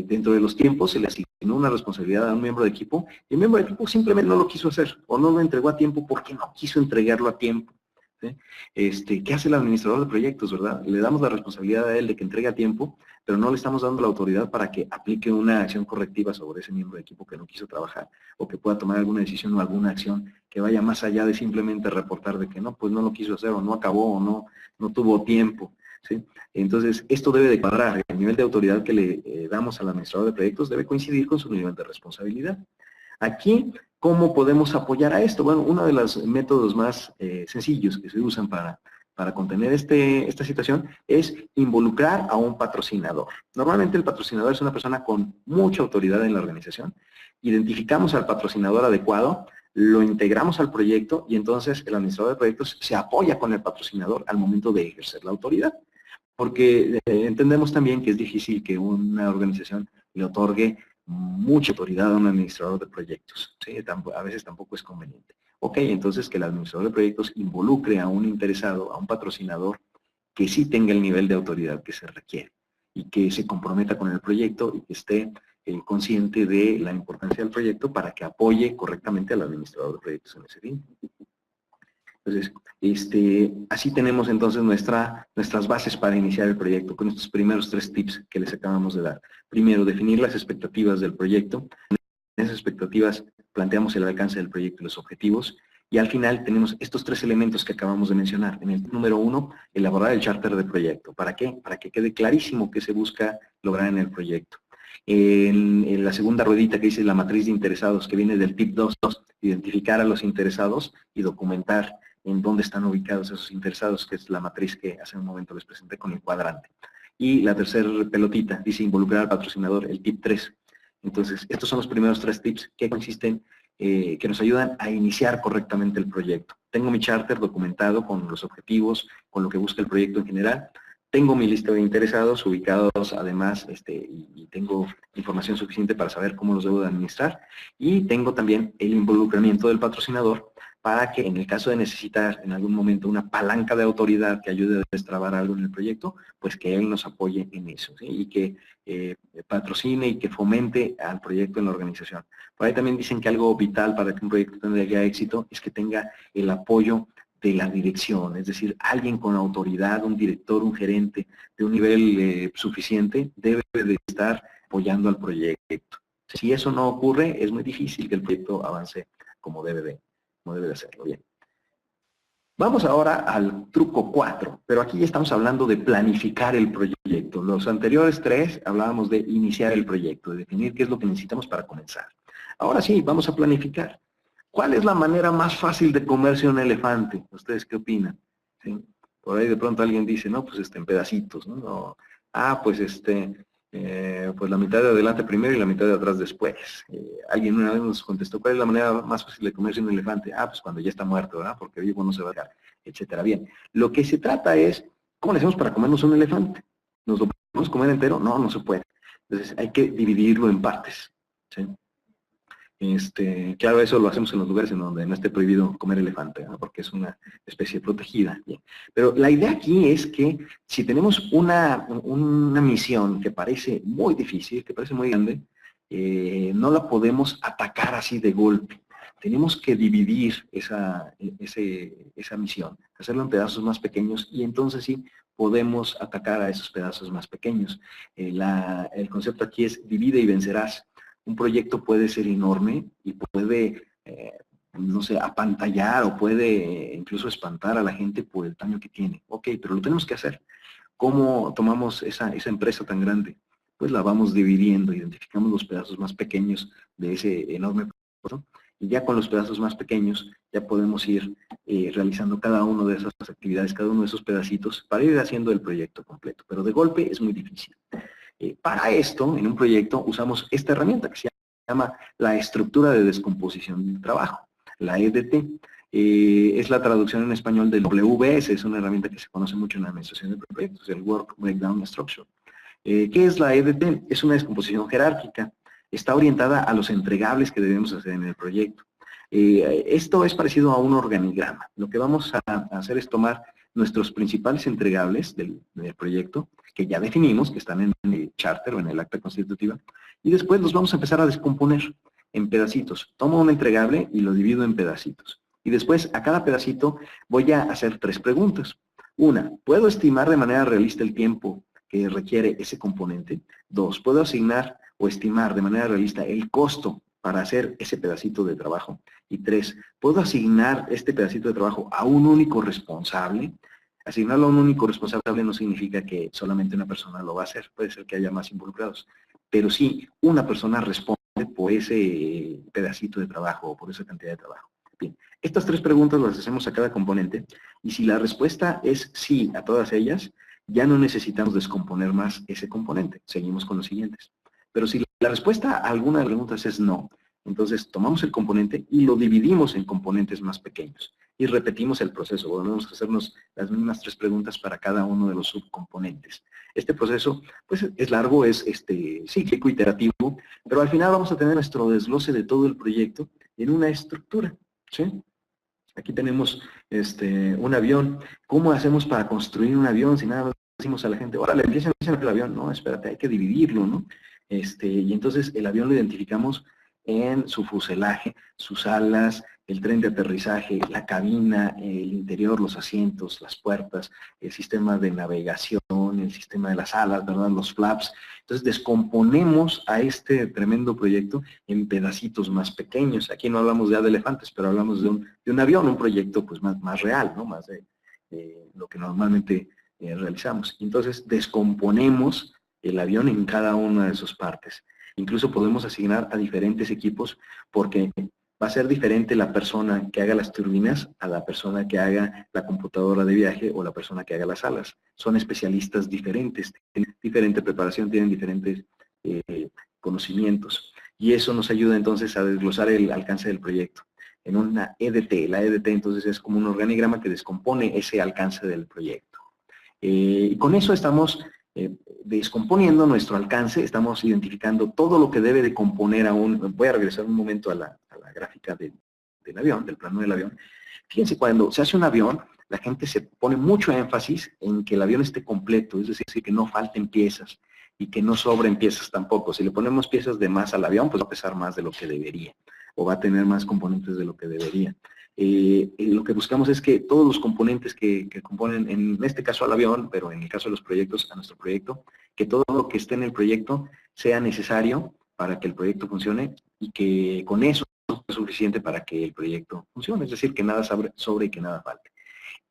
dentro de los tiempos se le asignó una responsabilidad a un miembro de equipo y el miembro de equipo simplemente no lo quiso hacer o no lo entregó a tiempo porque no quiso entregarlo a tiempo. ¿Sí? ¿Qué hace el administrador de proyectos, verdad? Le damos la responsabilidad a él de que entregue a tiempo, pero no le estamos dando la autoridad para que aplique una acción correctiva sobre ese miembro de equipo que no quiso trabajar o que pueda tomar alguna decisión o alguna acción que vaya más allá de simplemente reportar de que no, pues no lo quiso hacer o no acabó o no tuvo tiempo. ¿Sí? Entonces, esto debe de cuadrar. El nivel de autoridad que le damos al administrador de proyectos debe coincidir con su nivel de responsabilidad. Aquí, ¿cómo podemos apoyar a esto? Bueno, uno de los métodos más sencillos que se usan para contener esta situación es involucrar a un patrocinador. Normalmente el patrocinador es una persona con mucha autoridad en la organización. Identificamos al patrocinador adecuado, lo integramos al proyecto y entonces el administrador de proyectos se apoya con el patrocinador al momento de ejercer la autoridad. Porque entendemos también que es difícil que una organización le otorgue mucha autoridad a un administrador de proyectos. ¿Sí? A veces tampoco es conveniente. Ok, entonces que el administrador de proyectos involucre a un interesado, a un patrocinador, que sí tenga el nivel de autoridad que se requiere. y que se comprometa con el proyecto y que esté consciente de la importancia del proyecto para que apoye correctamente al administrador de proyectos en ese fin. Entonces, así tenemos entonces nuestras bases para iniciar el proyecto, con estos primeros 3 tips que les acabamos de dar. Primero, definir las expectativas del proyecto. En esas expectativas planteamos el alcance del proyecto y los objetivos. Y al final tenemos estos 3 elementos que acabamos de mencionar. En el número 1, elaborar el charter de proyecto. ¿Para qué? Para que quede clarísimo qué se busca lograr en el proyecto. En la segunda ruedita que dice la matriz de interesados, que viene del tip 2, identificar a los interesados y documentar en dónde están ubicados esos interesados, que es la matriz que hace un momento les presenté con el cuadrante. Y la tercera pelotita dice involucrar al patrocinador, el tip 3. Entonces, estos son los primeros 3 tips que consisten, que nos ayudan a iniciar correctamente el proyecto. Tengo mi charter documentado con los objetivos, con lo que busca el proyecto en general. Tengo mi lista de interesados ubicados, además, y tengo información suficiente para saber cómo los debo de administrar. Y tengo también el involucramiento del patrocinador para que en el caso de necesitar en algún momento una palanca de autoridad que ayude a destrabar algo en el proyecto, pues que él nos apoye en eso, ¿sí? Y que patrocine y que fomente al proyecto en la organización. Por ahí también dicen que algo vital para que un proyecto tenga éxito es que tenga el apoyo de la dirección, es decir, alguien con autoridad, un director, un gerente de un nivel suficiente debe de estar apoyando al proyecto. Si eso no ocurre, es muy difícil que el proyecto avance como debe de hacerlo. Bien. Vamos ahora al truco 4, pero aquí ya estamos hablando de planificar el proyecto. Los anteriores 3 hablábamos de iniciar el proyecto, de definir qué es lo que necesitamos para comenzar. Ahora sí, vamos a planificar. ¿Cuál es la manera más fácil de comerse un elefante? ¿Ustedes qué opinan? ¿Sí? Por ahí de pronto alguien dice, no, pues en pedacitos, ¿no? No. Pues pues la mitad de adelante primero y la mitad de atrás después. Alguien una vez nos contestó, ¿cuál es la manera más fácil de comerse un elefante? Pues cuando ya está muerto, ¿verdad? Porque vivo no se va a dejar, etcétera. Bien, lo que se trata es, ¿cómo le hacemos para comernos un elefante? ¿Nos lo podemos comer entero? No, no se puede. Entonces hay que dividirlo en partes, ¿sí? Claro, eso lo hacemos en los lugares en donde no esté prohibido comer elefante, ¿no? Porque es una especie protegida. Bien. Pero la idea aquí es que si tenemos una misión que parece muy difícil, que parece muy grande, no la podemos atacar así de golpe. Tenemos que dividir esa misión, hacerlo en pedazos más pequeños y entonces sí podemos atacar a esos pedazos más pequeños. El concepto aquí es divide y vencerás. Un proyecto puede ser enorme y puede, no sé, apantallar o puede incluso espantar a la gente por el tamaño que tiene. Ok, pero lo tenemos que hacer. ¿Cómo tomamos esa empresa tan grande? Pues la vamos dividiendo, identificamos los pedazos más pequeños de ese enorme proyecto y ya con los pedazos más pequeños ya podemos ir realizando cada una de esas actividades, cada uno de esos pedacitos para ir haciendo el proyecto completo. Pero de golpe es muy difícil. Para esto, en un proyecto, usamos esta herramienta que se llama la estructura de descomposición del trabajo, la EDT. Es la traducción en español del WBS, es una herramienta que se conoce mucho en la administración de proyectos, el Work Breakdown Structure. ¿Qué es la EDT? Es una descomposición jerárquica. Está orientada a los entregables que debemos hacer en el proyecto. Esto es parecido a un organigrama. Lo que vamos a hacer es tomar nuestros principales entregables del proyecto, que ya definimos, que están en el charter o en el acta constitutiva, y después los vamos a empezar a descomponer en pedacitos. Tomo un entregable y lo divido en pedacitos. Y después a cada pedacito voy a hacer 3 preguntas. Una, ¿puedo estimar de manera realista el tiempo que requiere ese componente? 2, ¿puedo asignar o estimar de manera realista el costo para hacer ese pedacito de trabajo? Y 3, ¿puedo asignar este pedacito de trabajo a un único responsable? Asignarlo a un único responsable no significa que solamente una persona lo va a hacer, puede ser que haya más involucrados, pero sí, una persona responde por ese pedacito de trabajo o por esa cantidad de trabajo. Bien, estas 3 preguntas las hacemos a cada componente y si la respuesta es sí a todas ellas, ya no necesitamos descomponer más ese componente, seguimos con los siguientes. Pero si la respuesta a alguna de las preguntas es no, entonces tomamos el componente y lo dividimos en componentes más pequeños y repetimos el proceso. Volvemos a hacernos las mismas 3 preguntas para cada uno de los subcomponentes. Este proceso, pues, es largo, es cíclico, iterativo, pero al final vamos a tener nuestro desglose de todo el proyecto en una estructura, ¿sí? Aquí tenemos un avión. ¿Cómo hacemos para construir un avión si nada más decimos a la gente, órale, empiecen el avión. No, espérate, hay que dividirlo, ¿no? Y entonces el avión lo identificamos en su fuselaje, sus alas, el tren de aterrizaje, la cabina, el interior, los asientos, las puertas, el sistema de navegación, el sistema de las alas, ¿verdad? Los flaps. Entonces descomponemos a este tremendo proyecto en pedacitos más pequeños. Aquí no hablamos ya de elefantes, pero hablamos de un avión, un proyecto pues más real, ¿no? Más de lo que normalmente realizamos. Entonces descomponemos el avión en cada una de sus partes. Incluso podemos asignar a diferentes equipos porque va a ser diferente la persona que haga las turbinas a la persona que haga la computadora de viaje o la persona que haga las alas. Son especialistas diferentes, tienen diferente preparación, tienen diferentes conocimientos. Y eso nos ayuda entonces a desglosar el alcance del proyecto en una EDT. La EDT entonces es como un organigrama que descompone ese alcance del proyecto. Y con eso estamos descomponiendo nuestro alcance, estamos identificando todo lo que debe de componer voy a regresar un momento a la gráfica del avión, del plano del avión. Fíjense, cuando se hace un avión, la gente se pone mucho énfasis en que el avión esté completo, es decir, que no falten piezas y que no sobren piezas tampoco. Si le ponemos piezas de más al avión, pues va a pesar más de lo que debería, o va a tener más componentes de lo que debería. Lo que buscamos es que todos los componentes que componen, en este caso al avión, pero en el caso de los proyectos, a nuestro proyecto, que todo lo que esté en el proyecto sea necesario para que el proyecto funcione y que con eso es suficiente para que el proyecto funcione, es decir, que nada sobre y que nada falte.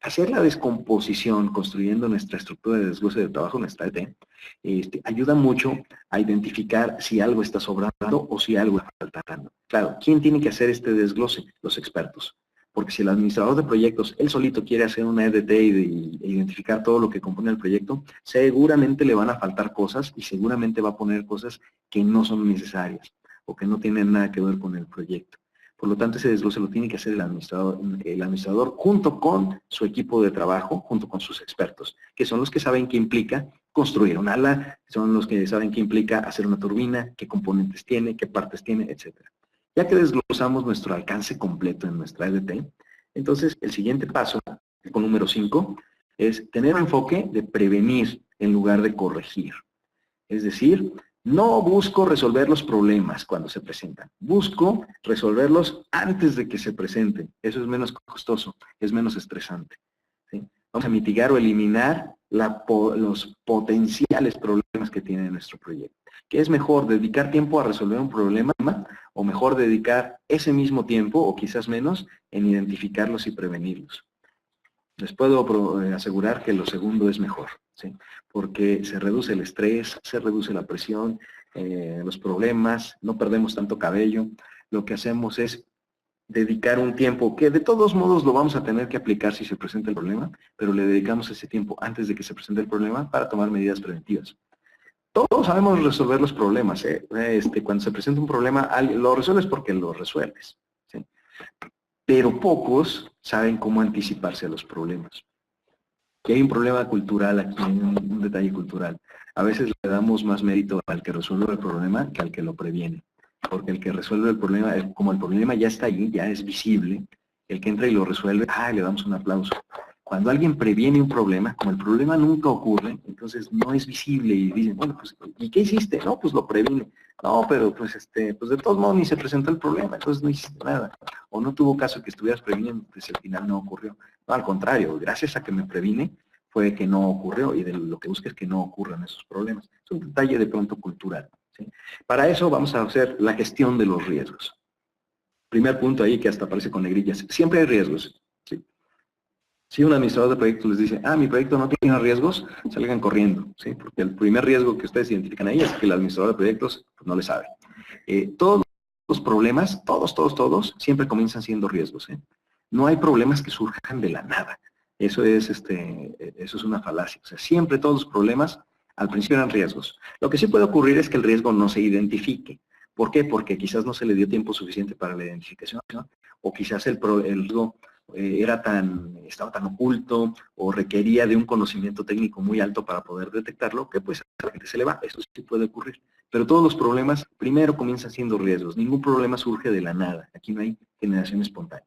Hacer la descomposición construyendo nuestra estructura de desglose de trabajo, nuestra ET, ayuda mucho a identificar si algo está sobrando o si algo está faltando. Claro, ¿quién tiene que hacer este desglose? Los expertos. Porque si el administrador de proyectos, él solito quiere hacer una EDT e identificar todo lo que compone el proyecto, seguramente le van a faltar cosas y seguramente va a poner cosas que no son necesarias o que no tienen nada que ver con el proyecto. Por lo tanto, ese desglose lo tiene que hacer el administrador junto con su equipo de trabajo, junto con sus expertos, que son los que saben qué implica construir un ala, son los que saben qué implica hacer una turbina, qué componentes tiene, qué partes tiene, etc. Ya que desglosamos nuestro alcance completo en nuestra EDT, entonces el siguiente paso, con número 5, es tener un enfoque de prevenir en lugar de corregir. Es decir, no busco resolver los problemas cuando se presentan. Busco resolverlos antes de que se presenten. Eso es menos costoso, es menos estresante. ¿Sí? Vamos a mitigar o eliminar los potenciales problemas que tiene nuestro proyecto. ¿Qué es mejor, dedicar tiempo a resolver un problema o mejor dedicar ese mismo tiempo, o quizás menos, en identificarlos y prevenirlos? Les puedo asegurar que lo segundo es mejor, ¿sí? Porque se reduce el estrés, se reduce la presión, los problemas, no perdemos tanto cabello. Lo que hacemos es dedicar un tiempo que de todos modos lo vamos a tener que aplicar si se presenta el problema, pero le dedicamos ese tiempo antes de que se presente el problema para tomar medidas preventivas. Todos sabemos resolver los problemas, ¿eh? Cuando se presenta un problema, lo resuelves porque lo resuelves, ¿sí? Pero pocos saben cómo anticiparse a los problemas. Y hay un problema cultural aquí, un detalle cultural. A veces le damos más mérito al que resuelve el problema que al que lo previene. Porque el que resuelve el problema, como el problema ya está ahí, ya es visible, el que entra y lo resuelve, le damos un aplauso. Cuando alguien previene un problema, como el problema nunca ocurre, entonces no es visible y dicen, bueno, pues, ¿y qué hiciste? No, pues lo previne. No, pero pues de todos modos ni se presentó el problema, entonces no hiciste nada. O no tuvo caso que estuvieras previniendo, pues al final no ocurrió. No, al contrario, gracias a que me previne, fue que no ocurrió y de lo que busca es que no ocurran esos problemas. Es un detalle de pronto cultural, ¿sí? Para eso vamos a hacer la gestión de los riesgos. Primer punto ahí que hasta aparece con negrillas. Siempre hay riesgos, ¿sí? Si un administrador de proyectos les dice, mi proyecto no tiene riesgos, salgan corriendo, ¿sí? Porque el primer riesgo que ustedes identifican ahí es que el administrador de proyectos pues, no le sabe. Todos los problemas, todos, siempre comienzan siendo riesgos, ¿eh? No hay problemas que surjan de la nada. Eso es una falacia. O sea, siempre todos los problemas al principio eran riesgos. Lo que sí puede ocurrir es que el riesgo no se identifique. ¿Por qué? Porque quizás no se le dio tiempo suficiente para la identificación, ¿no? O quizás el riesgo estaba tan oculto o requería de un conocimiento técnico muy alto para poder detectarlo, que pues a la gente se le va. Eso sí puede ocurrir. Pero todos los problemas primero comienzan siendo riesgos. Ningún problema surge de la nada. Aquí no hay generación espontánea.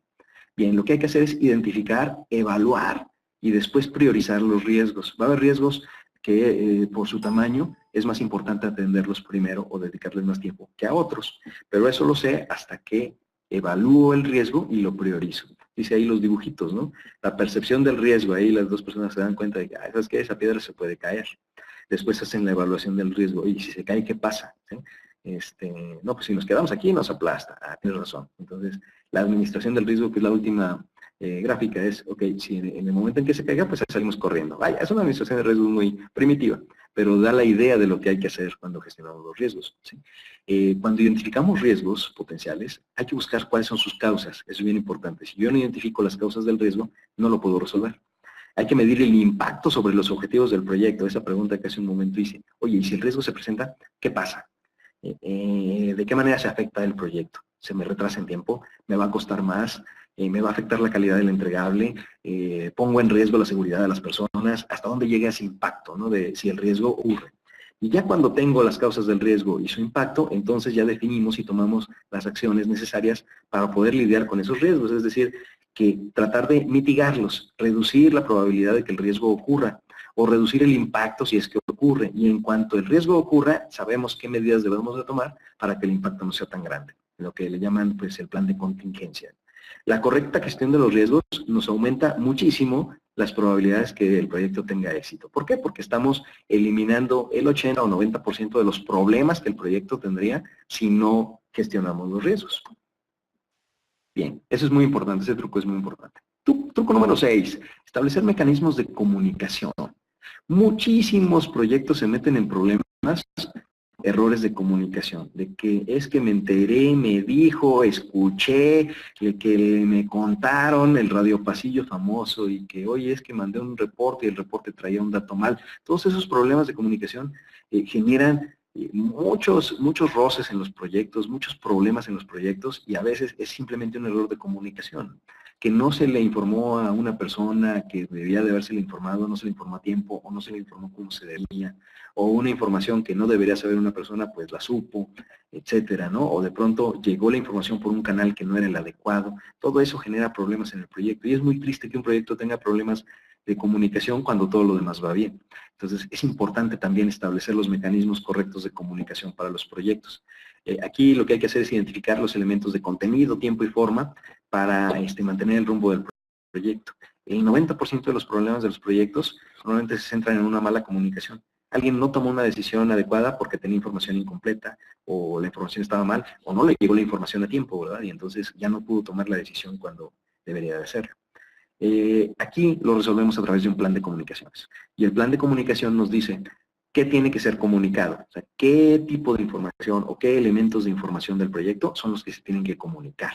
Bien, lo que hay que hacer es identificar, evaluar y después priorizar los riesgos. Va a haber riesgos que por su tamaño es más importante atenderlos primero o dedicarles más tiempo que a otros. Pero eso lo sé hasta que evalúo el riesgo y lo priorizo. Dice ahí los dibujitos, ¿no? La percepción del riesgo, ahí las dos personas se dan cuenta de que, ¿sabes qué? Esa piedra se puede caer. Después hacen la evaluación del riesgo. Y si se cae, ¿qué pasa? ¿Sí? No, pues si nos quedamos aquí nos aplasta. Ah, tienes razón. Entonces, la administración del riesgo, que es la última gráfica, es, ok, si en el momento en que se caiga, pues salimos corriendo. Vaya, es una administración de riesgos muy primitiva, pero da la idea de lo que hay que hacer cuando gestionamos los riesgos. ¿Sí? Cuando identificamos riesgos potenciales, hay que buscar cuáles son sus causas. Eso es bien importante. Si yo no identifico las causas del riesgo, no lo puedo resolver. Hay que medir el impacto sobre los objetivos del proyecto. Esa pregunta que hace un momento hice. Oye, ¿y si el riesgo se presenta, qué pasa? ¿De qué manera se afecta el proyecto? ¿Se me retrasa en tiempo? ¿Me va a costar más? ¿Me va a afectar la calidad del entregable? ¿Pongo en riesgo la seguridad de las personas? ¿Hasta dónde llega ese impacto, ¿no? De si el riesgo ocurre? Y ya cuando tengo las causas del riesgo y su impacto, entonces ya definimos y tomamos las acciones necesarias para poder lidiar con esos riesgos. Es decir, que tratar de mitigarlos, reducir la probabilidad de que el riesgo ocurra o reducir el impacto si es que ocurre. Y en cuanto el riesgo ocurra, sabemos qué medidas debemos de tomar para que el impacto no sea tan grande. Lo que le llaman pues el plan de contingencia. La correcta gestión de los riesgos nos aumenta muchísimo las probabilidades que el proyecto tenga éxito. ¿Por qué? Porque estamos eliminando el 80 o 90% de los problemas que el proyecto tendría si no gestionamos los riesgos. Bien, eso es muy importante, ese truco es muy importante. Truco número 6, establecer mecanismos de comunicación. Muchísimos proyectos se meten en problemas, errores de comunicación, de que es que me enteré, me dijo, escuché, que me contaron el radiopasillo famoso y que oye, es que mandé un reporte y el reporte traía un dato mal. Todos esos problemas de comunicación generan muchos roces en los proyectos, muchos problemas en los proyectos y a veces es simplemente un error de comunicación, que no se le informó a una persona que debía de haberse informado, no se le informó a tiempo o no se le informó como se debía, o una información que no debería saber una persona, pues la supo, etcétera, ¿no? O de pronto llegó la información por un canal que no era el adecuado. Todo eso genera problemas en el proyecto y es muy triste que un proyecto tenga problemas de comunicación cuando todo lo demás va bien. Entonces, es importante también establecer los mecanismos correctos de comunicación para los proyectos. Aquí lo que hay que hacer es identificar los elementos de contenido, tiempo y forma para mantener el rumbo del proyecto. El 90% de los problemas de los proyectos normalmente se centran en una mala comunicación. Alguien no tomó una decisión adecuada porque tenía información incompleta, o la información estaba mal, o no le llegó la información a tiempo, ¿verdad? Y entonces ya no pudo tomar la decisión cuando debería de hacerlo. Aquí lo resolvemos a través de un plan de comunicaciones. Y el plan de comunicación nos dice qué tiene que ser comunicado, o sea, qué tipo de información o qué elementos de información del proyecto son los que se tienen que comunicar.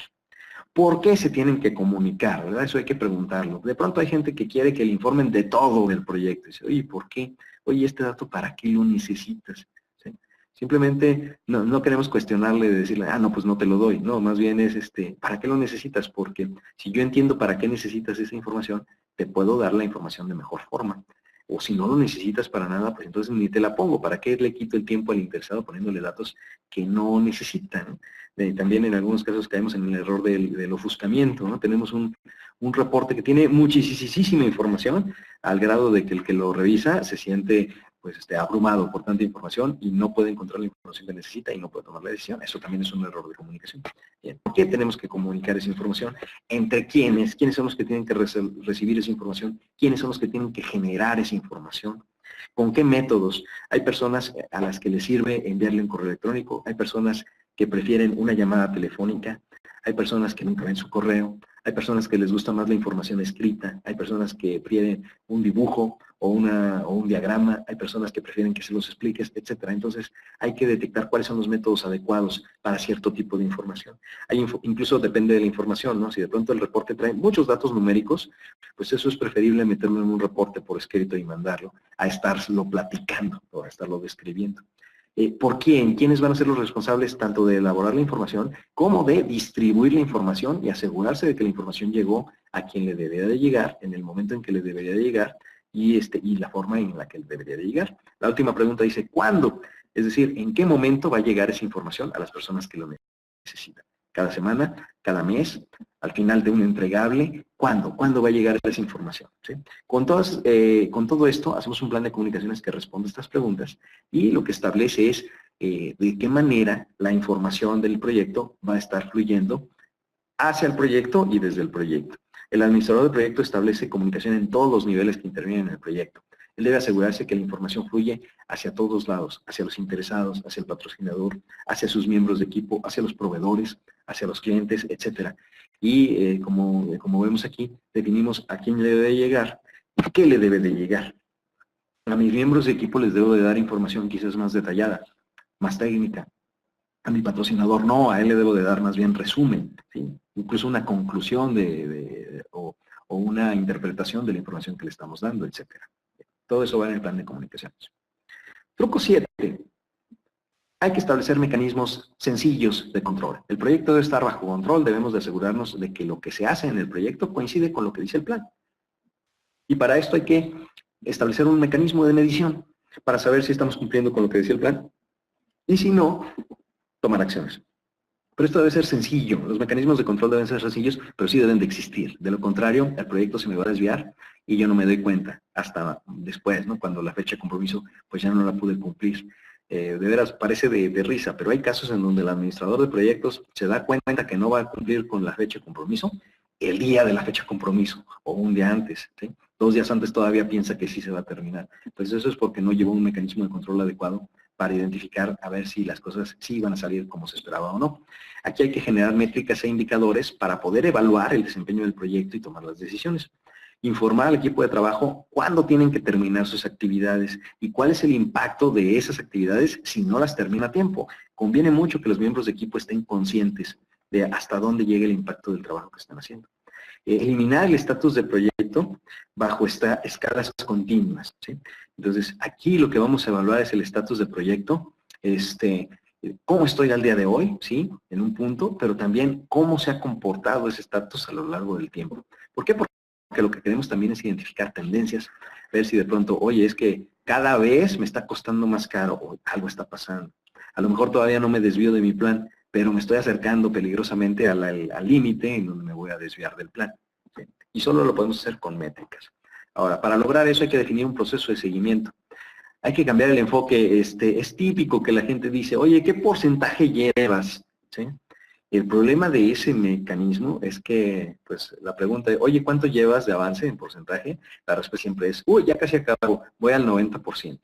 ¿Por qué se tienen que comunicar? ¿Verdad? Eso hay que preguntarlo. De pronto hay gente que quiere que le informen de todo del proyecto. Dice, oye, ¿por qué? Oye, este dato, ¿para qué lo necesitas? ¿Sí? Simplemente no queremos cuestionarle de decirle, ah, no, pues no te lo doy. No, más bien es, ¿para qué lo necesitas? Porque si yo entiendo para qué necesitas esa información, te puedo dar la información de mejor forma. O si no lo necesitas para nada, pues entonces ni te la pongo. ¿Para qué le quito el tiempo al interesado poniéndole datos que no necesitan? También en algunos casos caemos en el error del ofuscamiento, ¿no? Tenemos un reporte que tiene muchísima información, al grado de que el que lo revisa se siente pues abrumado por tanta información y no puede encontrar la información que necesita y no puede tomar la decisión. Eso también es un error de comunicación. Bien, ¿por qué tenemos que comunicar esa información? ¿Entre quiénes? ¿Quiénes son los que tienen que recibir esa información? ¿Quiénes son los que tienen que generar esa información? ¿Con qué métodos? Hay personas a las que les sirve enviarle un correo electrónico, hay personas que prefieren una llamada telefónica, hay personas que nunca ven su correo, hay personas que les gusta más la información escrita, hay personas que prefieren un dibujo o un diagrama, hay personas que prefieren que se los expliques, etcétera. Entonces, hay que detectar cuáles son los métodos adecuados para cierto tipo de información. Incluso depende de la información, ¿no? Si de pronto el reporte trae muchos datos numéricos, pues eso es preferible meterlo en un reporte por escrito y mandarlo, a estarlo platicando o a estarlo describiendo. ¿Por quién? ¿Quiénes van a ser los responsables tanto de elaborar la información como de distribuir la información y asegurarse de que la información llegó a quien le debería de llegar, en el momento en que le debería de llegar y la forma en la que debería de llegar? La última pregunta dice, ¿cuándo? Es decir, ¿en qué momento va a llegar esa información a las personas que lo necesitan? ¿Cada semana? ¿Cada mes? ¿Al final de un entregable? ¿Cuándo? ¿Cuándo va a llegar esa información? ¿Sí? Con todo esto, hacemos un plan de comunicaciones que responde a estas preguntas y lo que establece es de qué manera la información del proyecto va a estar fluyendo hacia el proyecto y desde el proyecto. El administrador del proyecto establece comunicación en todos los niveles que intervienen en el proyecto. Él debe asegurarse que la información fluye hacia todos lados, hacia los interesados, hacia el patrocinador, hacia sus miembros de equipo, hacia los proveedores, hacia los clientes, etcétera. Y como vemos aquí, definimos a quién le debe llegar y qué le debe de llegar. A mis miembros de equipo les debo de dar información quizás más detallada, más técnica. A mi patrocinador no, a él le debo de dar más bien resumen, ¿sí? Incluso una conclusión o una interpretación de la información que le estamos dando, etcétera. Todo eso va en el plan de comunicaciones. Truco 7. Hay que establecer mecanismos sencillos de control. El proyecto debe estar bajo control, debemos de asegurarnos de que lo que se hace en el proyecto coincide con lo que dice el plan. Y para esto hay que establecer un mecanismo de medición para saber si estamos cumpliendo con lo que dice el plan y si no, tomar acciones. Pero esto debe ser sencillo, los mecanismos de control deben ser sencillos, pero sí deben de existir. De lo contrario, el proyecto se me va a desviar y yo no me doy cuenta hasta después, ¿no? Cuando la fecha de compromiso, pues ya no la pude cumplir. De veras, parece de risa, pero hay casos en donde el administrador de proyectos se da cuenta que no va a cumplir con la fecha de compromiso el día de la fecha de compromiso o un día antes, ¿sí? 2 días antes todavía piensa que sí se va a terminar. Pues eso es porque no llevó un mecanismo de control adecuado para identificar a ver si las cosas sí iban a salir como se esperaba o no. Aquí hay que generar métricas e indicadores para poder evaluar el desempeño del proyecto y tomar las decisiones. Informar al equipo de trabajo cuándo tienen que terminar sus actividades y cuál es el impacto de esas actividades si no las termina a tiempo. Conviene mucho que los miembros de equipo estén conscientes de hasta dónde llega el impacto del trabajo que están haciendo. Eliminar el estatus del proyecto bajo escalas continuas, ¿sí? Entonces, aquí lo que vamos a evaluar es el estatus del proyecto, cómo estoy al día de hoy, ¿sí? En un punto, pero también cómo se ha comportado ese estatus a lo largo del tiempo. ¿Por qué? Porque lo que queremos también es identificar tendencias, ver si de pronto, oye, es que cada vez me está costando más caro o algo está pasando. A lo mejor todavía no me desvío de mi plan, pero me estoy acercando peligrosamente al límite en donde me voy a desviar del plan, ¿sí? Y solo lo podemos hacer con métricas. Ahora, para lograr eso hay que definir un proceso de seguimiento. Hay que cambiar el enfoque. Es típico que la gente dice, oye, ¿qué porcentaje llevas? ¿Sí? El problema de ese mecanismo es que, pues, la pregunta de, oye, ¿cuánto llevas de avance en porcentaje? La respuesta siempre es, uy, ya casi acabo, voy al 90%.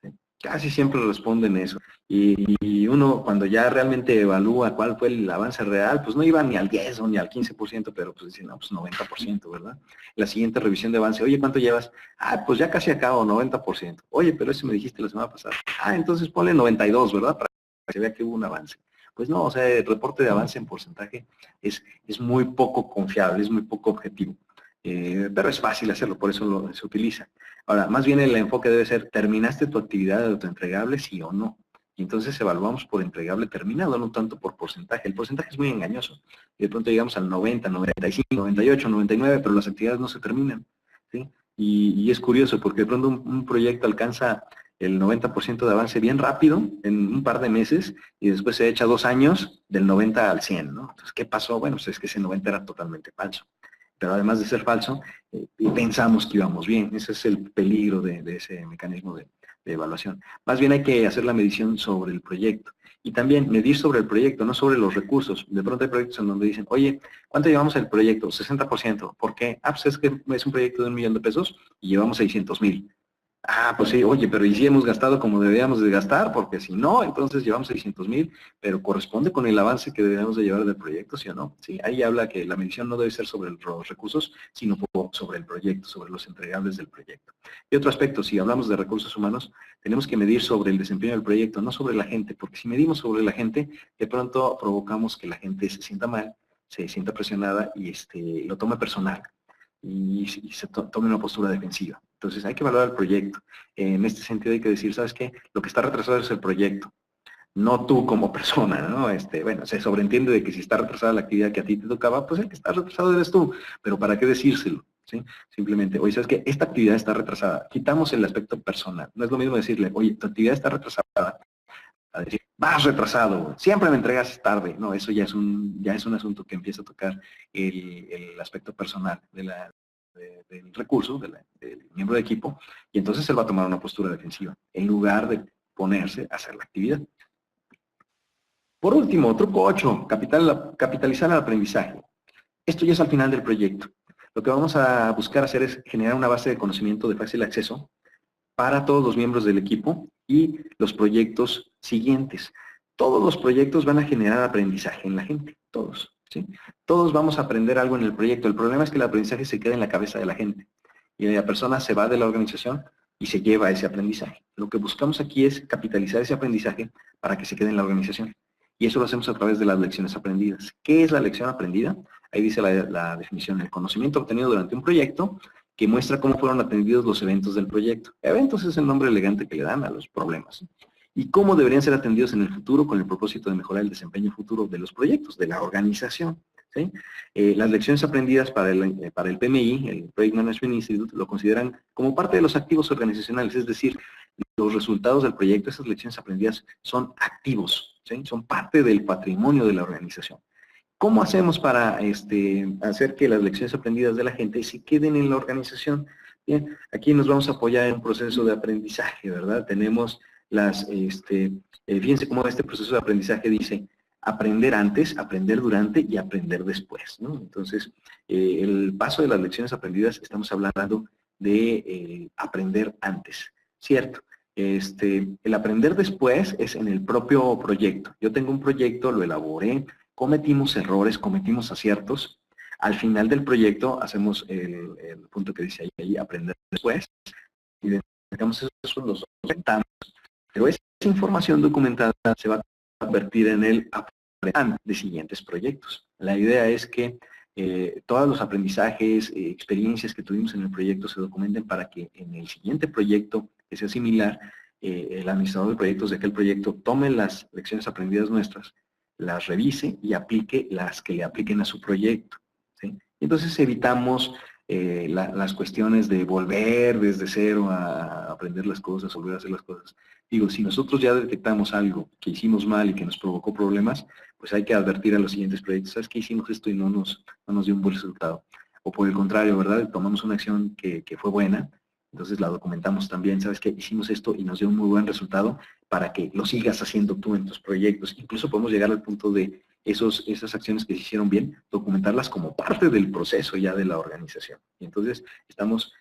¿Sí? Casi siempre responden eso. Y uno, cuando ya realmente evalúa cuál fue el avance real, pues no iba ni al 10 o ni al 15%, pero pues dicen, no, pues 90%, ¿verdad? La siguiente revisión de avance, oye, ¿cuánto llevas? Ah, pues ya casi acabo, 90%. Oye, pero eso me dijiste la semana pasada. Ah, entonces ponle 92, ¿verdad? Para que se vea que hubo un avance. Pues no, o sea, el reporte de avance en porcentaje es muy poco confiable, es muy poco objetivo. Pero es fácil hacerlo, por eso se utiliza. Ahora, más bien el enfoque debe ser, ¿terminaste tu actividad de autoentregable, sí o no? Y entonces evaluamos por entregable terminado, no tanto por porcentaje. El porcentaje es muy engañoso. Y de pronto llegamos al 90, 95, 98, 99, pero las actividades no se terminan, ¿sí? Y es curioso porque de pronto un proyecto alcanza el 90% de avance bien rápido, en un par de meses, y después se echa 2 años del 90 al 100, ¿no? Entonces, ¿qué pasó? Bueno, pues es que ese 90 era totalmente falso. Pero además de ser falso, pensamos que íbamos bien. Ese es el peligro de ese mecanismo de evaluación. Más bien hay que hacer la medición sobre el proyecto. Y también medir sobre el proyecto, no sobre los recursos. De pronto hay proyectos en donde dicen, oye, ¿cuánto llevamos el proyecto? 60%. ¿Por qué? Ah, pues es que es un proyecto de $1 millón y llevamos 600,000. Ah, pues sí, oye, pero ¿y si hemos gastado como debíamos de gastar? Porque si no, entonces llevamos 600,000, pero corresponde con el avance que debemos de llevar del proyecto, ¿sí o no? Sí, ahí habla que la medición no debe ser sobre los recursos, sino sobre el proyecto, sobre los entregables del proyecto. Y otro aspecto, si hablamos de recursos humanos, tenemos que medir sobre el desempeño del proyecto, no sobre la gente, porque si medimos sobre la gente, de pronto provocamos que la gente se sienta mal, se sienta presionada y lo tome personal y se tome una postura defensiva. Entonces hay que evaluar el proyecto. En este sentido hay que decir, ¿sabes qué? Lo que está retrasado es el proyecto, no tú como persona, ¿no? Bueno, se sobreentiende de que si está retrasada la actividad que a ti te tocaba, pues el que está retrasado eres tú, pero ¿para qué decírselo? ¿Sí? Simplemente, oye, ¿sabes qué? Esta actividad está retrasada. Quitamos el aspecto personal. No es lo mismo decirle, oye, tu actividad está retrasada, a decir, Más retrasado, siempre me entregas tarde. No, eso ya es un asunto que empieza a tocar el aspecto personal del recurso, del miembro de equipo, y entonces él va a tomar una postura defensiva, en lugar de ponerse a hacer la actividad. Por último, truco 8, capitalizar el aprendizaje. Esto ya es al final del proyecto. Lo que vamos a buscar hacer es generar una base de conocimiento de fácil acceso para todos los miembros del equipo y los proyectos siguientes. Todos los proyectos van a generar aprendizaje en la gente, todos, ¿sí? Todos vamos a aprender algo en el proyecto. El problema es que el aprendizaje se queda en la cabeza de la gente y la persona se va de la organización y se lleva ese aprendizaje. Lo que buscamos aquí es capitalizar ese aprendizaje para que se quede en la organización. Y eso lo hacemos a través de las lecciones aprendidas. ¿Qué es la lección aprendida? Ahí dice la definición: el conocimiento obtenido durante un proyecto que muestra cómo fueron atendidos los eventos del proyecto. Eventos es el nombre elegante que le dan a los problemas. Y cómo deberían ser atendidos en el futuro con el propósito de mejorar el desempeño futuro de los proyectos, de la organización, ¿sí? Las lecciones aprendidas para el PMI, el Project Management Institute, lo consideran como parte de los activos organizacionales, es decir, los resultados del proyecto, esas lecciones aprendidas son activos, ¿sí? Son parte del patrimonio de la organización. ¿Cómo hacemos para hacer que las lecciones aprendidas de la gente se queden en la organización? Bien, aquí nos vamos a apoyar en un proceso de aprendizaje, ¿verdad? Tenemos fíjense cómo este proceso de aprendizaje dice: aprender antes, aprender durante y aprender después, ¿no? Entonces, el paso de las lecciones aprendidas, estamos hablando de aprender antes, ¿cierto? El aprender después es en el propio proyecto. Yo tengo un proyecto, lo elaboré, cometimos errores, cometimos aciertos. Al final del proyecto hacemos el punto que dice ahí, aprender después. Identificamos eso, los documentamos. Pero esa información documentada se va a convertir en el aprender de siguientes proyectos. La idea es que todos los aprendizajes, experiencias que tuvimos en el proyecto se documenten para que en el siguiente proyecto que sea similar, el administrador de proyectos de aquel proyecto tome las lecciones aprendidas nuestras, las revise y aplique las que le apliquen a su proyecto, ¿sí? Entonces evitamos las cuestiones de volver desde cero a aprender las cosas, volver a hacer las cosas. Digo, si nosotros ya detectamos algo que hicimos mal y que nos provocó problemas, pues hay que advertir a los siguientes proyectos: ¿sabes qué? Hicimos esto y no nos dio un buen resultado. O por el contrario, ¿verdad? Tomamos una acción que fue buena, entonces la documentamos también: ¿sabes qué? Hicimos esto y nos dio un muy buen resultado, para que lo sigas haciendo tú en tus proyectos. Incluso podemos llegar al punto de esas acciones que se hicieron bien, documentarlas como parte del proceso ya de la organización. Y entonces estamos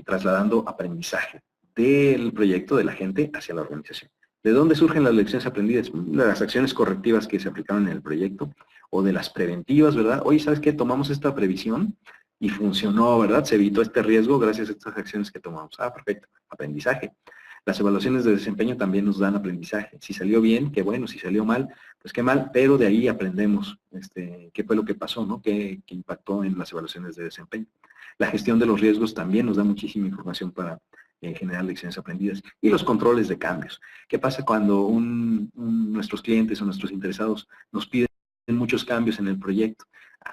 trasladando aprendizaje del proyecto, de la gente, hacia la organización. ¿De dónde surgen las lecciones aprendidas? De las acciones correctivas que se aplicaron en el proyecto, o de las preventivas, ¿verdad? Oye, ¿sabes qué? Tomamos esta previsión y funcionó, ¿verdad? Se evitó este riesgo gracias a estas acciones que tomamos. Ah, perfecto. Aprendizaje. Las evaluaciones de desempeño también nos dan aprendizaje. Si salió bien, qué bueno; si salió mal, pues qué mal, pero de ahí aprendemos qué fue lo que pasó, ¿no? Qué impactó en las evaluaciones de desempeño. La gestión de los riesgos también nos da muchísima información para generar lecciones aprendidas. Y los controles de cambios. ¿Qué pasa cuando nuestros clientes o nuestros interesados nos piden muchos cambios en el proyecto?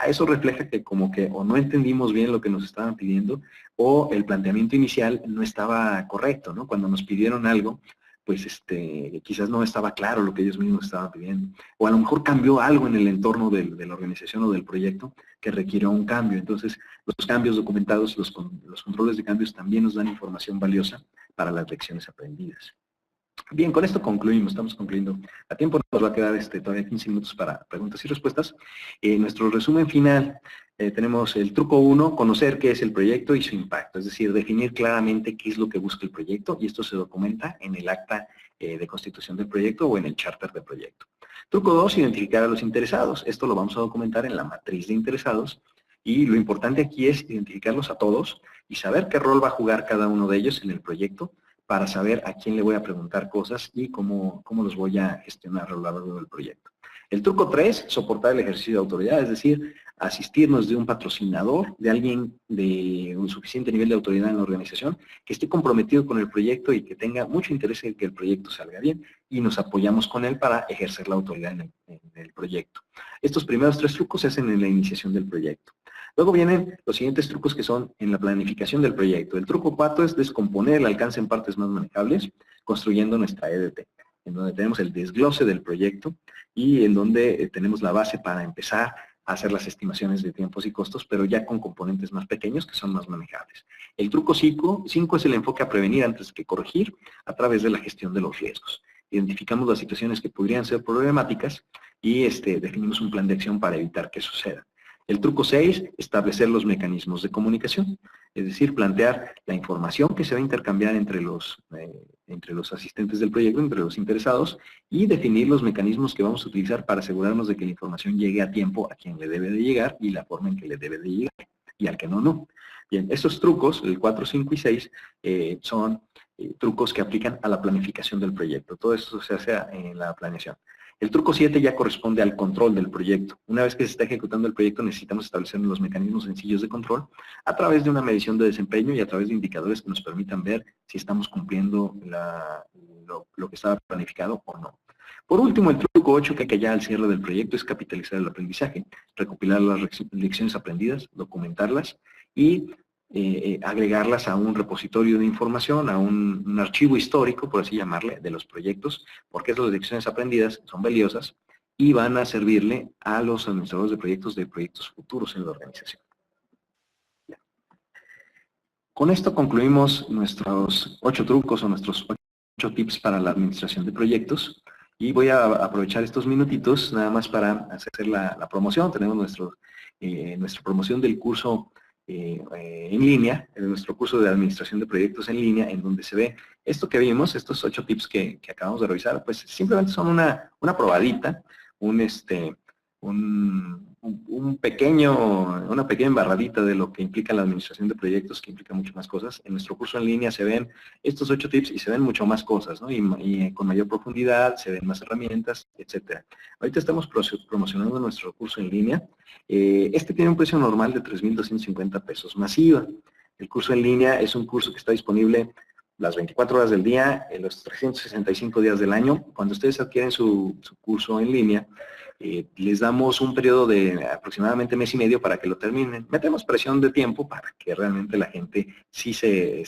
Eso refleja que como que o no entendimos bien lo que nos estaban pidiendo, o el planteamiento inicial no estaba correcto, ¿no? Cuando nos pidieron algo, pues quizás no estaba claro lo que ellos mismos estaban pidiendo. O a lo mejor cambió algo en el entorno de la organización o del proyecto que requirió un cambio. Entonces, los cambios documentados, los controles de cambios también nos dan información valiosa para las lecciones aprendidas. Bien, con esto concluimos, estamos concluyendo. A tiempo nos va a quedar todavía 15 minutos para preguntas y respuestas. Nuestro resumen final, tenemos el truco 1, conocer qué es el proyecto y su impacto, es decir, definir claramente qué es lo que busca el proyecto, y esto se documenta en el acta de constitución del proyecto o en el charter de proyecto. Truco 2, identificar a los interesados. Esto lo vamos a documentar en la matriz de interesados, y lo importante aquí es identificarlos a todos y saber qué rol va a jugar cada uno de ellos en el proyecto, para saber a quién le voy a preguntar cosas y cómo los voy a gestionar a lo largo del proyecto. El truco 3, soportar el ejercicio de autoridad, es decir, asistirnos de un patrocinador, de alguien de un suficiente nivel de autoridad en la organización, que esté comprometido con el proyecto y que tenga mucho interés en que el proyecto salga bien, y nos apoyamos con él para ejercer la autoridad en el proyecto. Estos primeros 3 trucos se hacen en la iniciación del proyecto. Luego vienen los siguientes trucos, que son en la planificación del proyecto. El truco 4 es descomponer el alcance en partes más manejables, construyendo nuestra EDT. en donde tenemos el desglose del proyecto y en donde tenemos la base para empezar a hacer las estimaciones de tiempos y costos, pero ya con componentes más pequeños que son más manejables. El truco 5 es el enfoque a prevenir antes que corregir a través de la gestión de los riesgos. Identificamos las situaciones que podrían ser problemáticas y definimos un plan de acción para evitar que suceda. El truco 6, establecer los mecanismos de comunicación, es decir, plantear la información que se va a intercambiar entre los asistentes del proyecto, entre los interesados, y definir los mecanismos que vamos a utilizar para asegurarnos de que la información llegue a tiempo a quien le debe de llegar y la forma en que le debe de llegar, y al que no, no. Bien, estos trucos, el 4, 5 y 6, son trucos que aplican a la planificación del proyecto. Todo esto se hace en la planeación. El truco 7 ya corresponde al control del proyecto. Una vez que se está ejecutando el proyecto, necesitamos establecer los mecanismos sencillos de control a través de una medición de desempeño y a través de indicadores que nos permitan ver si estamos cumpliendo lo que estaba planificado o no. Por último, el truco 8, que ya al cierre del proyecto, es capitalizar el aprendizaje, recopilar las lecciones aprendidas, documentarlas y agregarlas a un repositorio de información, a un archivo histórico, por así llamarle, de los proyectos, porque esas lecciones aprendidas son valiosas y van a servirle a los administradores de proyectos futuros en la organización. Bien. Con esto concluimos nuestros 8 trucos o nuestros 8 tips para la administración de proyectos y voy a aprovechar estos minutitos nada más para hacer la promoción. Tenemos nuestra promoción del curso en línea, en nuestro curso de administración de proyectos en línea, en donde se ve esto que vimos, estos 8 tips que acabamos de revisar, pues simplemente son una probadita, una pequeña embarradita de lo que implica la administración de proyectos, que implica mucho más cosas. En nuestro curso en línea se ven estos 8 tips y se ven mucho más cosas, ¿no? Y con mayor profundidad, se ven más herramientas, etcétera. Ahorita estamos promocionando nuestro curso en línea. Este tiene un precio normal de 3,250 pesos masiva. El curso en línea es un curso que está disponible las 24 horas del día, los 365 días del año. Cuando ustedes adquieren su curso en línea, les damos un periodo de aproximadamente mes y medio para que lo terminen. Metemos presión de tiempo para que realmente la gente sí se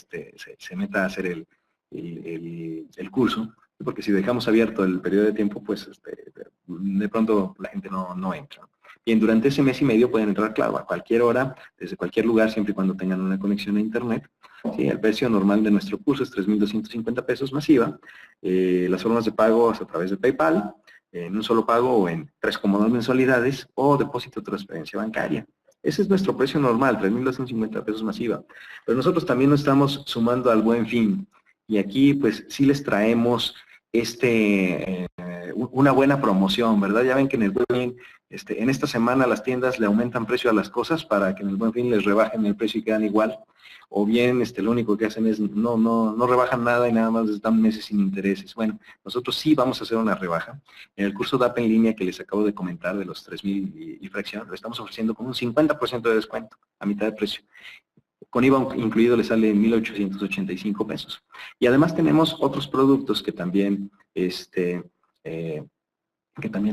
meta a hacer el curso, porque si dejamos abierto el periodo de tiempo, pues de pronto la gente no entra. Bien, durante ese mes y medio pueden entrar, claro, a cualquier hora, desde cualquier lugar, siempre y cuando tengan una conexión a internet. Sí, el precio normal de nuestro curso es 3,250 pesos masiva. Las formas de pago es a través de PayPal, en un solo pago o en 3 cómodas mensualidades o depósito de transferencia bancaria. Ese es nuestro precio normal, 3,250 pesos masiva. Pero nosotros también nos estamos sumando al Buen Fin. Y aquí, pues, sí les traemos una buena promoción, ¿verdad? Ya ven que en el Buen Fin, en esta semana las tiendas le aumentan precio a las cosas para que en el Buen Fin les rebajen el precio y quedan igual. O bien lo único que hacen es no rebajan nada y nada más les dan meses sin intereses. Bueno, nosotros sí vamos a hacer una rebaja. En el curso DAP en línea que les acabo de comentar de los 3,000 y fracción, lo estamos ofreciendo con un 50% de descuento, a mitad de precio. Con IVA incluido le sale 1,885 pesos. Y además tenemos otros productos que también,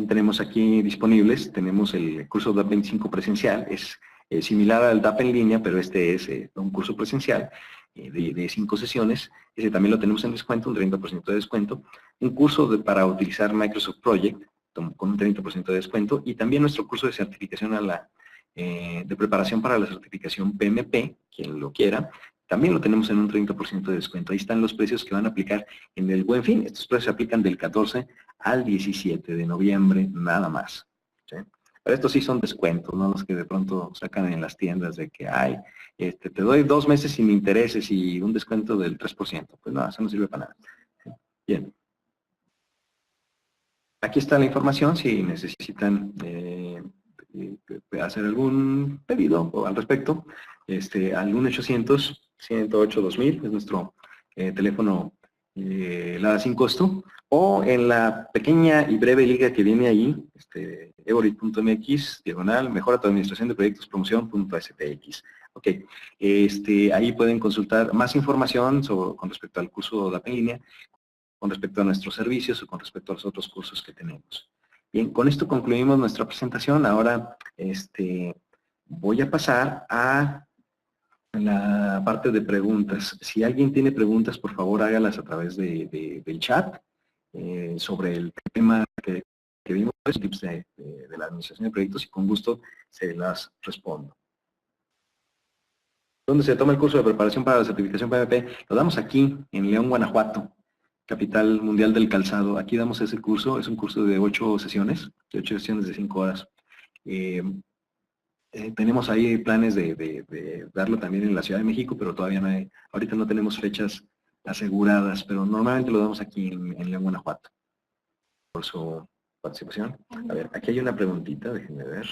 tenemos aquí disponibles. Tenemos el curso DAP 25 presencial, es similar al DAP en línea, pero este es un curso presencial de 5 sesiones. Ese también lo tenemos en descuento, un 30% de descuento. Un curso para utilizar Microsoft Project con un 30% de descuento. Y también nuestro curso de certificación de preparación para la certificación PMP, quien lo quiera, también lo tenemos en un 30% de descuento. Ahí están los precios que van a aplicar en el Buen Fin. Estos precios se aplican del 14 al 17 de noviembre, nada más. ¿Sí? Pero estos sí son descuentos, no los que de pronto sacan en las tiendas de que, te doy 2 meses sin intereses y un descuento del 3%. Pues no, eso no sirve para nada. ¿Sí? Bien. Aquí está la información, si necesitan hacer algún pedido o al respecto, al 1-800-108-2000 es nuestro teléfono LADA sin costo, o en la pequeña y breve liga que viene ahí, evorit.mx, mejora tu administración de proyectos, promoción.spx. Ok, ahí pueden consultar más información con respecto al curso DAP en línea, con respecto a nuestros servicios o con respecto a los otros cursos que tenemos. Bien, con esto concluimos nuestra presentación. Ahora voy a pasar a la parte de preguntas. Si alguien tiene preguntas, por favor hágalas a través del chat sobre el tema que vimos, tips de la administración de proyectos, y con gusto se las respondo. ¿Dónde se toma el curso de preparación para la certificación PMP? Lo damos aquí, en León, Guanajuato, capital mundial del calzado. Aquí damos ese curso, es un curso de 8 sesiones, de 5 horas. Tenemos ahí planes de darlo también en la Ciudad de México, pero todavía no hay, ahorita no tenemos fechas aseguradas, pero normalmente lo damos aquí en León, Guanajuato. Por su participación. A ver, aquí hay una preguntita, déjenme ver.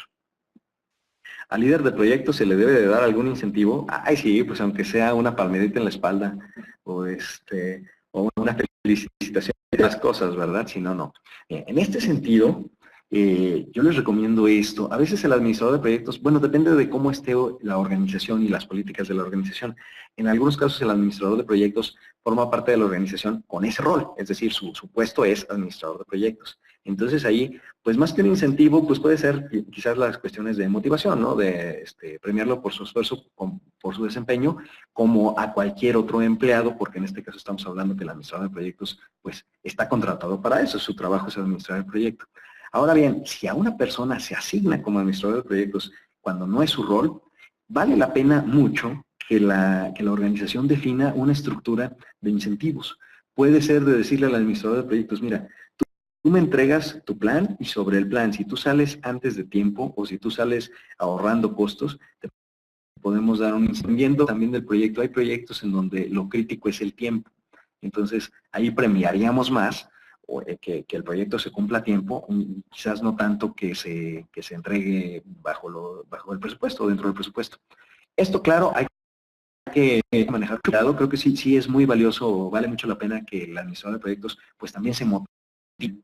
¿Al líder de proyecto se le debe de dar algún incentivo? Ay, sí, pues aunque sea una palmerita en la espalda, o o una felicitación de las cosas, ¿verdad? Si no, no. En este sentido, yo les recomiendo esto. A veces el administrador de proyectos, bueno, depende de cómo esté la organización y las políticas de la organización. En algunos casos el administrador de proyectos forma parte de la organización con ese rol, es decir, su puesto es administrador de proyectos. Entonces ahí, pues más que un incentivo, pues puede ser quizás las cuestiones de motivación, ¿no? De premiarlo por su esfuerzo, por su desempeño, como a cualquier otro empleado, porque en este caso estamos hablando que el administrador de proyectos, pues está contratado para eso, su trabajo es administrar el proyecto. Ahora bien, si a una persona se asigna como administrador de proyectos cuando no es su rol, vale la pena mucho que la organización defina una estructura de incentivos. Puede ser de decirle al administrador de proyectos, mira, tú me entregas tu plan y sobre el plan, si tú sales antes de tiempo o si tú sales ahorrando costos, te podemos dar un incentivo también del proyecto. Hay proyectos en donde lo crítico es el tiempo. Entonces, ahí premiaríamos más que el proyecto se cumpla a tiempo, y quizás no tanto que se entregue bajo el presupuesto o dentro del presupuesto. Esto, claro, hay que manejar cuidado. Creo que sí es muy valioso, vale mucho la pena que el administrador de proyectos pues también se motive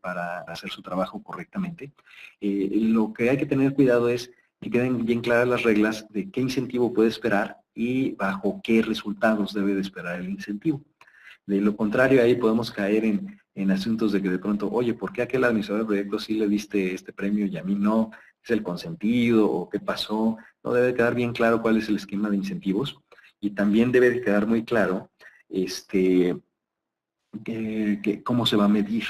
para hacer su trabajo correctamente. Lo que hay que tener cuidado es que queden bien claras las reglas de qué incentivo puede esperar y bajo qué resultados debe de esperar el incentivo. De lo contrario, ahí podemos caer en asuntos de que de pronto, oye, ¿por qué a aquel administrador de proyectos sí le diste este premio y a mí no? ¿Es el consentido o qué pasó? No, debe quedar bien claro cuál es el esquema de incentivos, y también debe de quedar muy claro cómo se va a medir.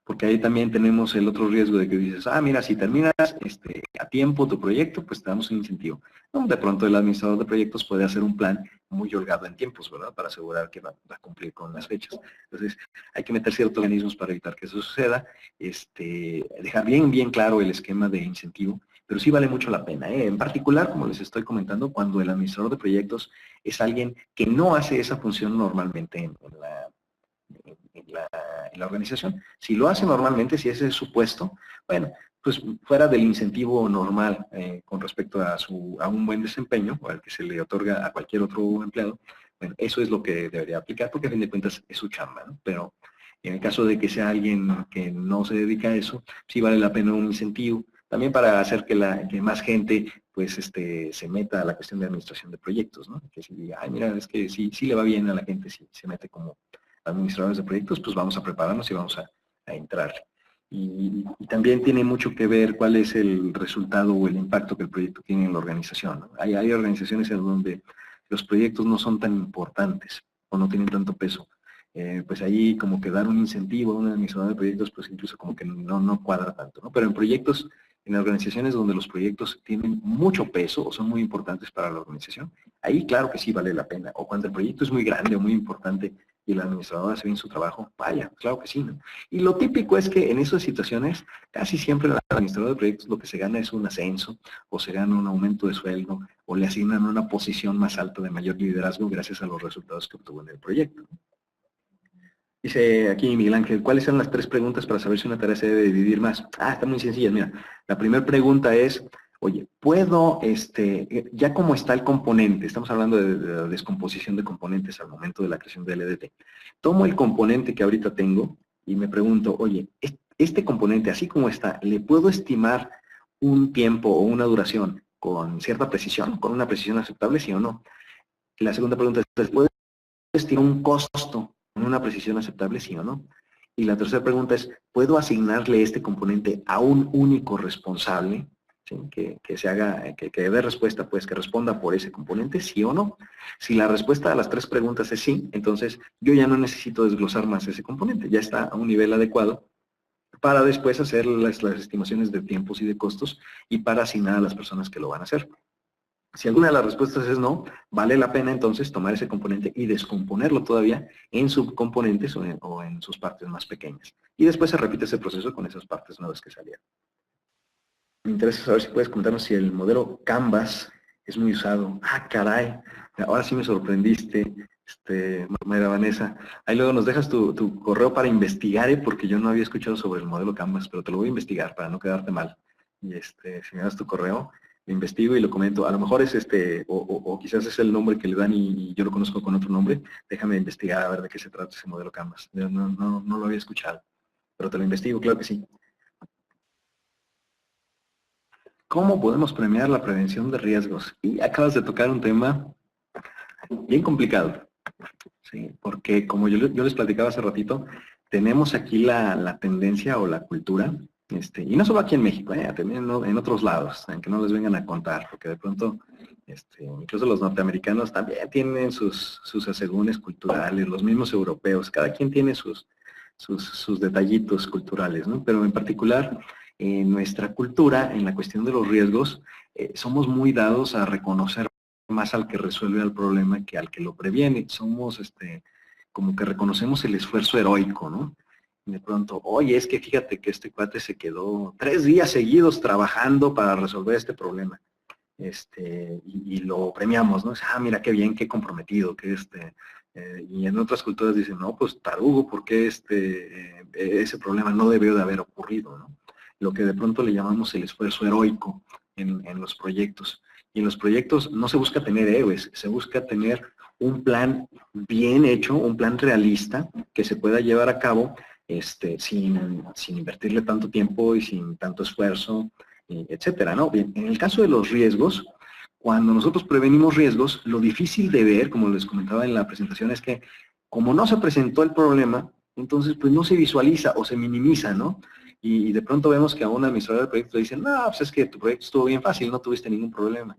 Porque ahí también tenemos el otro riesgo de que dices, mira, si terminas a tiempo tu proyecto, pues te damos un incentivo. No, de pronto el administrador de proyectos puede hacer un plan muy holgado en tiempos, ¿verdad? Para asegurar que va a cumplir con las fechas. Entonces, hay que meter ciertos mecanismos para evitar que eso suceda, dejar bien claro el esquema de incentivo, pero sí vale mucho la pena. En particular, como les estoy comentando, cuando el administrador de proyectos es alguien que no hace esa función normalmente en la organización. Si lo hace normalmente, si ese es su puesto, bueno, pues fuera del incentivo normal con respecto a un buen desempeño, o al que se le otorga a cualquier otro empleado, bueno, eso es lo que debería aplicar, porque a fin de cuentas es su chamba, ¿no? Pero en el caso de que sea alguien que no se dedica a eso, sí vale la pena un incentivo, también para hacer que más gente pues se meta a la cuestión de administración de proyectos, ¿no? Que si diga, ay, mira, es que sí le va bien a la gente si se mete como administradores de proyectos, pues vamos a prepararnos y vamos a entrar. Y también tiene mucho que ver cuál es el resultado o el impacto que el proyecto tiene en la organización, ¿no? Hay organizaciones en donde los proyectos no son tan importantes o no tienen tanto peso. Pues ahí como que dar un incentivo a un administrador de proyectos, pues incluso como que no cuadra tanto, ¿no? Pero en proyectos, en organizaciones donde los proyectos tienen mucho peso o son muy importantes para la organización, ahí claro que sí vale la pena. O cuando el proyecto es muy grande o muy importante y el administrador hace bien su trabajo, vaya, claro que sí, ¿no? Y lo típico es que en esas situaciones, casi siempre el administrador de proyectos lo que se gana es un ascenso, o se gana un aumento de sueldo, o le asignan una posición más alta de mayor liderazgo gracias a los resultados que obtuvo en el proyecto. Dice aquí Miguel Ángel, ¿cuáles son las 3 preguntas para saber si una tarea se debe dividir más? Está muy sencilla, mira. La primera pregunta es, oye, ¿puedo, ya como está el componente, estamos hablando de la descomposición de componentes al momento de la creación del LDT, tomo el componente que ahorita tengo y me pregunto, oye, este componente, así como está, ¿le puedo estimar un tiempo o una duración con cierta precisión, con una precisión aceptable, sí o no? La segunda pregunta es, ¿puedo estimar un costo con una precisión aceptable, sí o no? Y la tercera pregunta es, ¿puedo asignarle este componente a un único responsable? ¿sí? Que se haga, que dé respuesta, pues que responda por ese componente, sí o no. Si la respuesta a las 3 preguntas es sí, entonces yo ya no necesito desglosar más ese componente, ya está a un nivel adecuado para después hacer las estimaciones de tiempos y de costos y para asignar a las personas que lo van a hacer. Si alguna de las respuestas es no, vale la pena entonces tomar ese componente y descomponerlo todavía en subcomponentes o en sus partes más pequeñas. Y después se repite ese proceso con esas partes nuevas que salieron. Me interesa saber si puedes contarnos si el modelo Canvas es muy usado. Ah, caray, ahora sí me sorprendiste, Mayra Vanessa. Ahí luego nos dejas tu correo para investigar, porque yo no había escuchado sobre el modelo Canvas, pero te lo voy a investigar para no quedarte mal. Y si me das tu correo, lo investigo y lo comento. A lo mejor es o quizás es el nombre que le dan y yo lo conozco con otro nombre. Déjame investigar a ver de qué se trata ese modelo Canvas. Yo no lo había escuchado, pero te lo investigo, claro que sí. ¿Cómo podemos premiar la prevención de riesgos? Y acabas de tocar un tema bien complicado, ¿sí? Porque como yo les platicaba hace ratito, tenemos aquí la tendencia o la cultura, y no solo aquí en México, también en otros lados, aunque no les vengan a contar, porque de pronto, incluso los norteamericanos también tienen sus asegúnes culturales, los mismos europeos, cada quien tiene sus detallitos culturales, ¿no? Pero en particular, en nuestra cultura, en la cuestión de los riesgos, somos muy dados a reconocer más al que resuelve el problema que al que lo previene. Somos, como que reconocemos el esfuerzo heroico, ¿no? Y de pronto, oye, es que fíjate que este cuate se quedó 3 días seguidos trabajando para resolver este problema. Y lo premiamos, ¿no? Mira qué bien, qué comprometido, y en otras culturas dicen, no, pues tarugo, porque ese problema no debió de haber ocurrido, ¿no? Lo que de pronto le llamamos el esfuerzo heroico en los proyectos. Y en los proyectos no se busca tener héroes, se busca tener un plan hecho, un plan realista que se pueda llevar a cabo sin invertirle tanto tiempo y sin tanto esfuerzo, etcétera, ¿no? Bien, en el caso de los riesgos, cuando nosotros prevenimos riesgos, lo difícil de ver, como les comentaba en la presentación, es que como no se presentó el problema, entonces pues no se visualiza o se minimiza, ¿no? Y de pronto vemos que a un administrador del proyecto le dicen, no, pues es que tu proyecto estuvo bien fácil, no tuviste ningún problema.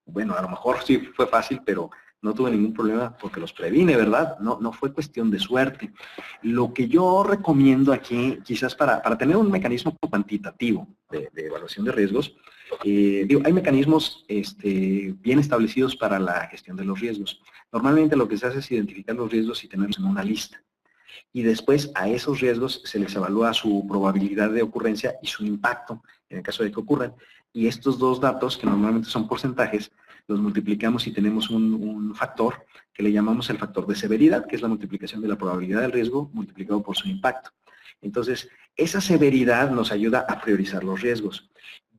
Bueno, a lo mejor sí fue fácil, pero no tuve ningún problema porque los previne, ¿verdad? No fue cuestión de suerte. Lo que yo recomiendo aquí, quizás para tener un mecanismo cuantitativo de evaluación de riesgos, hay mecanismos bien establecidos para la gestión de los riesgos. Normalmente lo que se hace es identificar los riesgos y tenerlos en una lista. Y después a esos riesgos se les evalúa su probabilidad de ocurrencia y su impacto en el caso de que ocurran. Y estos dos datos, que normalmente son porcentajes, los multiplicamos y tenemos un factor que le llamamos el factor de severidad, que es la multiplicación de la probabilidad del riesgo multiplicado por su impacto. Entonces, esa severidad nos ayuda a priorizar los riesgos.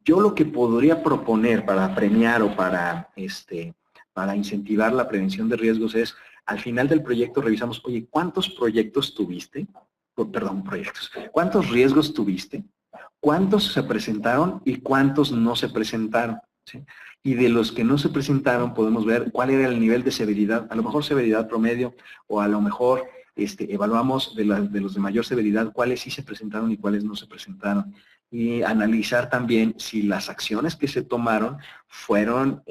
Yo lo que podría proponer para premiar o para incentivar la prevención de riesgos es, al final del proyecto revisamos, oye, ¿cuántos proyectos tuviste? ¿Cuántos riesgos tuviste? ¿Cuántos se presentaron y cuántos no se presentaron? ¿Sí? Y de los que no se presentaron podemos ver cuál era el nivel de severidad, a lo mejor severidad promedio, o a lo mejor evaluamos de los de mayor severidad cuáles sí se presentaron y cuáles no se presentaron. Y analizar también si las acciones que se tomaron fueron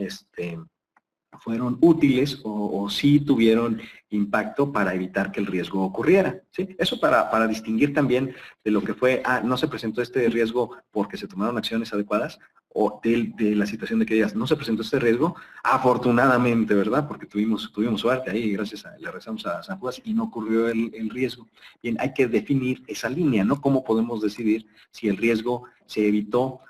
útiles o sí tuvieron impacto para evitar que el riesgo ocurriera. ¿Sí? Eso para distinguir también de lo que fue, no se presentó este riesgo porque se tomaron acciones adecuadas, o de la situación de que digas, no se presentó este riesgo, afortunadamente, ¿verdad? Porque tuvimos suerte ahí, le rezamos a San Judas y no ocurrió el riesgo. Bien, hay que definir esa línea, ¿no? ¿Cómo podemos decidir si el riesgo se evitó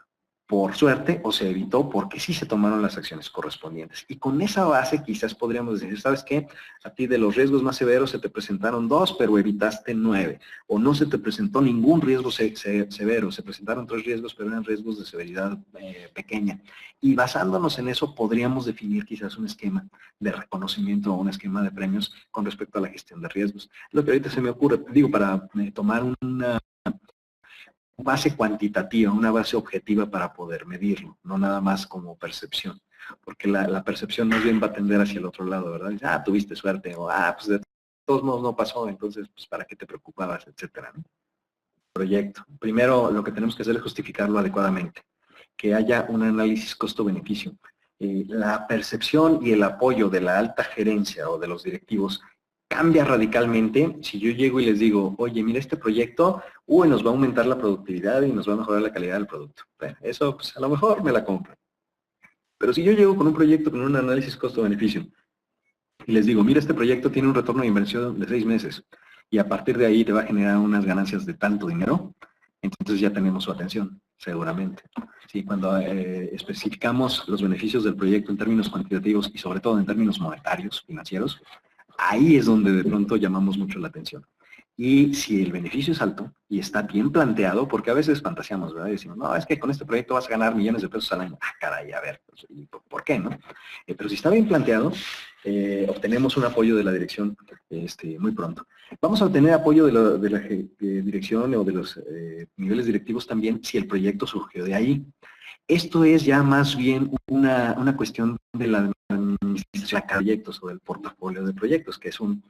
por suerte o se evitó porque sí se tomaron las acciones correspondientes? Y con esa base quizás podríamos decir, ¿sabes qué? A ti de los riesgos más severos se te presentaron 2, pero evitaste 9. O no se te presentó ningún riesgo severo, se presentaron 3 riesgos, pero eran riesgos de severidad pequeña. Y basándonos en eso podríamos definir quizás un esquema de reconocimiento o un esquema de premios con respecto a la gestión de riesgos. Lo que ahorita se me ocurre, digo, para tomar una base cuantitativa, una base objetiva para poder medirlo, no nada más como percepción, porque la percepción más bien va a tender hacia el otro lado, ¿verdad? Tuviste suerte, o pues de todos modos no pasó, entonces, pues, ¿para qué te preocupabas?, etcétera, ¿no? Proyecto. Primero, lo que tenemos que hacer es justificarlo adecuadamente. que haya un análisis costo-beneficio. La percepción y el apoyo de la alta gerencia o de los directivos cambia radicalmente si yo llego y les digo, oye, mira este proyecto, nos va a aumentar la productividad y nos va a mejorar la calidad del producto. Bueno, eso pues, a lo mejor me la compro. Pero si yo llego con un proyecto con un análisis costo-beneficio y les digo, mira, este proyecto tiene un retorno de inversión de 6 meses y a partir de ahí te va a generar unas ganancias de tanto dinero, entonces ya tenemos su atención, seguramente. Sí, cuando especificamos los beneficios del proyecto en términos cuantitativos y sobre todo en términos monetarios, financieros, ahí es donde de pronto llamamos mucho la atención. Y si el beneficio es alto y está bien planteado, porque a veces fantaseamos, ¿verdad? Y decimos, no, es que con este proyecto vas a ganar millones de pesos al año. Ah, caray, a ver, pues, ¿por qué, no? Pero si está bien planteado, obtenemos un apoyo de la dirección muy pronto. Vamos a obtener apoyo de la dirección o de los niveles directivos también si el proyecto surgió de ahí. Esto es ya más bien una cuestión de la administración de proyectos o del portafolio de proyectos, que es un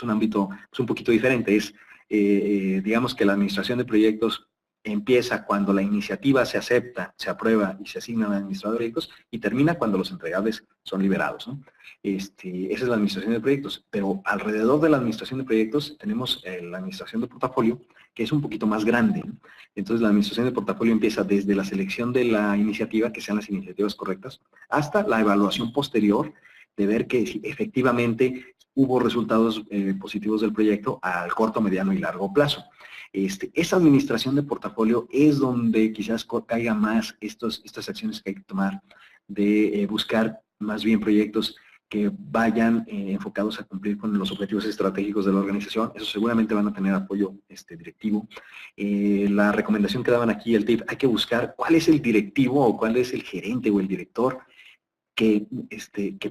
ámbito un poquito diferente. Es, digamos que la administración de proyectos empieza cuando la iniciativa se acepta, se aprueba y se asigna al administrador de proyectos y termina cuando los entregables son liberados, ¿no? Esa es la administración de proyectos, pero alrededor de la administración de proyectos tenemos la administración de portafolio, que es un poquito más grande, ¿no? Entonces la administración de portafolio empieza desde la selección de la iniciativa, que sean las iniciativas correctas, hasta la evaluación posterior de ver que si efectivamente hubo resultados positivos del proyecto al corto, mediano y largo plazo. Esa administración de portafolio es donde quizás caiga más estas acciones que hay que tomar de buscar más bien proyectos que vayan enfocados a cumplir con los objetivos estratégicos de la organización. Eso seguramente van a tener apoyo directivo. La recomendación que daban aquí, el tip, hay que buscar cuál es el directivo o cuál es el gerente o el director que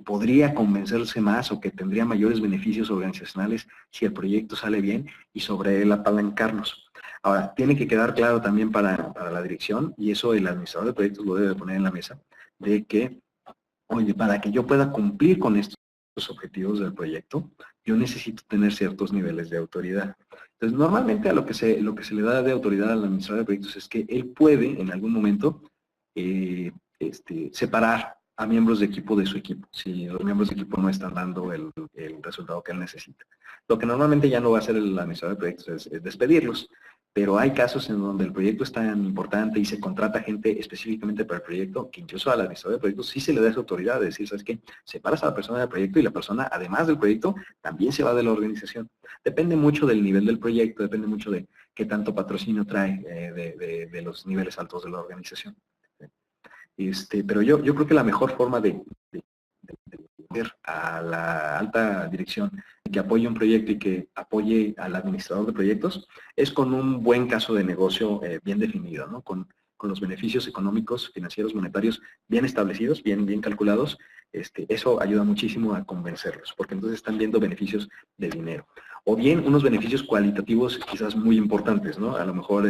podría convencerse más o que tendría mayores beneficios organizacionales si el proyecto sale bien y sobre él apalancarnos. Ahora, tiene que quedar claro también para la dirección, y eso el administrador de proyectos lo debe poner en la mesa, de que, oye, para que yo pueda cumplir con estos objetivos del proyecto, yo necesito tener ciertos niveles de autoridad. Entonces, normalmente a lo que se le da de autoridad al administrador de proyectos es que él puede, en algún momento, separar a miembros de equipo de su equipo, si los miembros de equipo no están dando el resultado que él necesita. Lo que normalmente ya no va a hacer el administrador de proyectos es despedirlos, pero hay casos en donde el proyecto es tan importante y se contrata gente específicamente para el proyecto, que incluso al administrador de proyectos sí se le da esa autoridad de decir, ¿sabes qué? Separas a la persona del proyecto y la persona, además del proyecto, también se va de la organización. Depende mucho del nivel del proyecto, depende mucho de qué tanto patrocinio trae de los niveles altos de la organización. Pero yo creo que la mejor forma de ver a la alta dirección que apoye un proyecto y que apoye al administrador de proyectos es con un buen caso de negocio bien definido, ¿no? Con los beneficios económicos, financieros, monetarios bien establecidos, bien calculados. Eso ayuda muchísimo a convencerlos, porque entonces están viendo beneficios de dinero. O bien unos beneficios cualitativos quizás muy importantes, ¿no? A lo mejor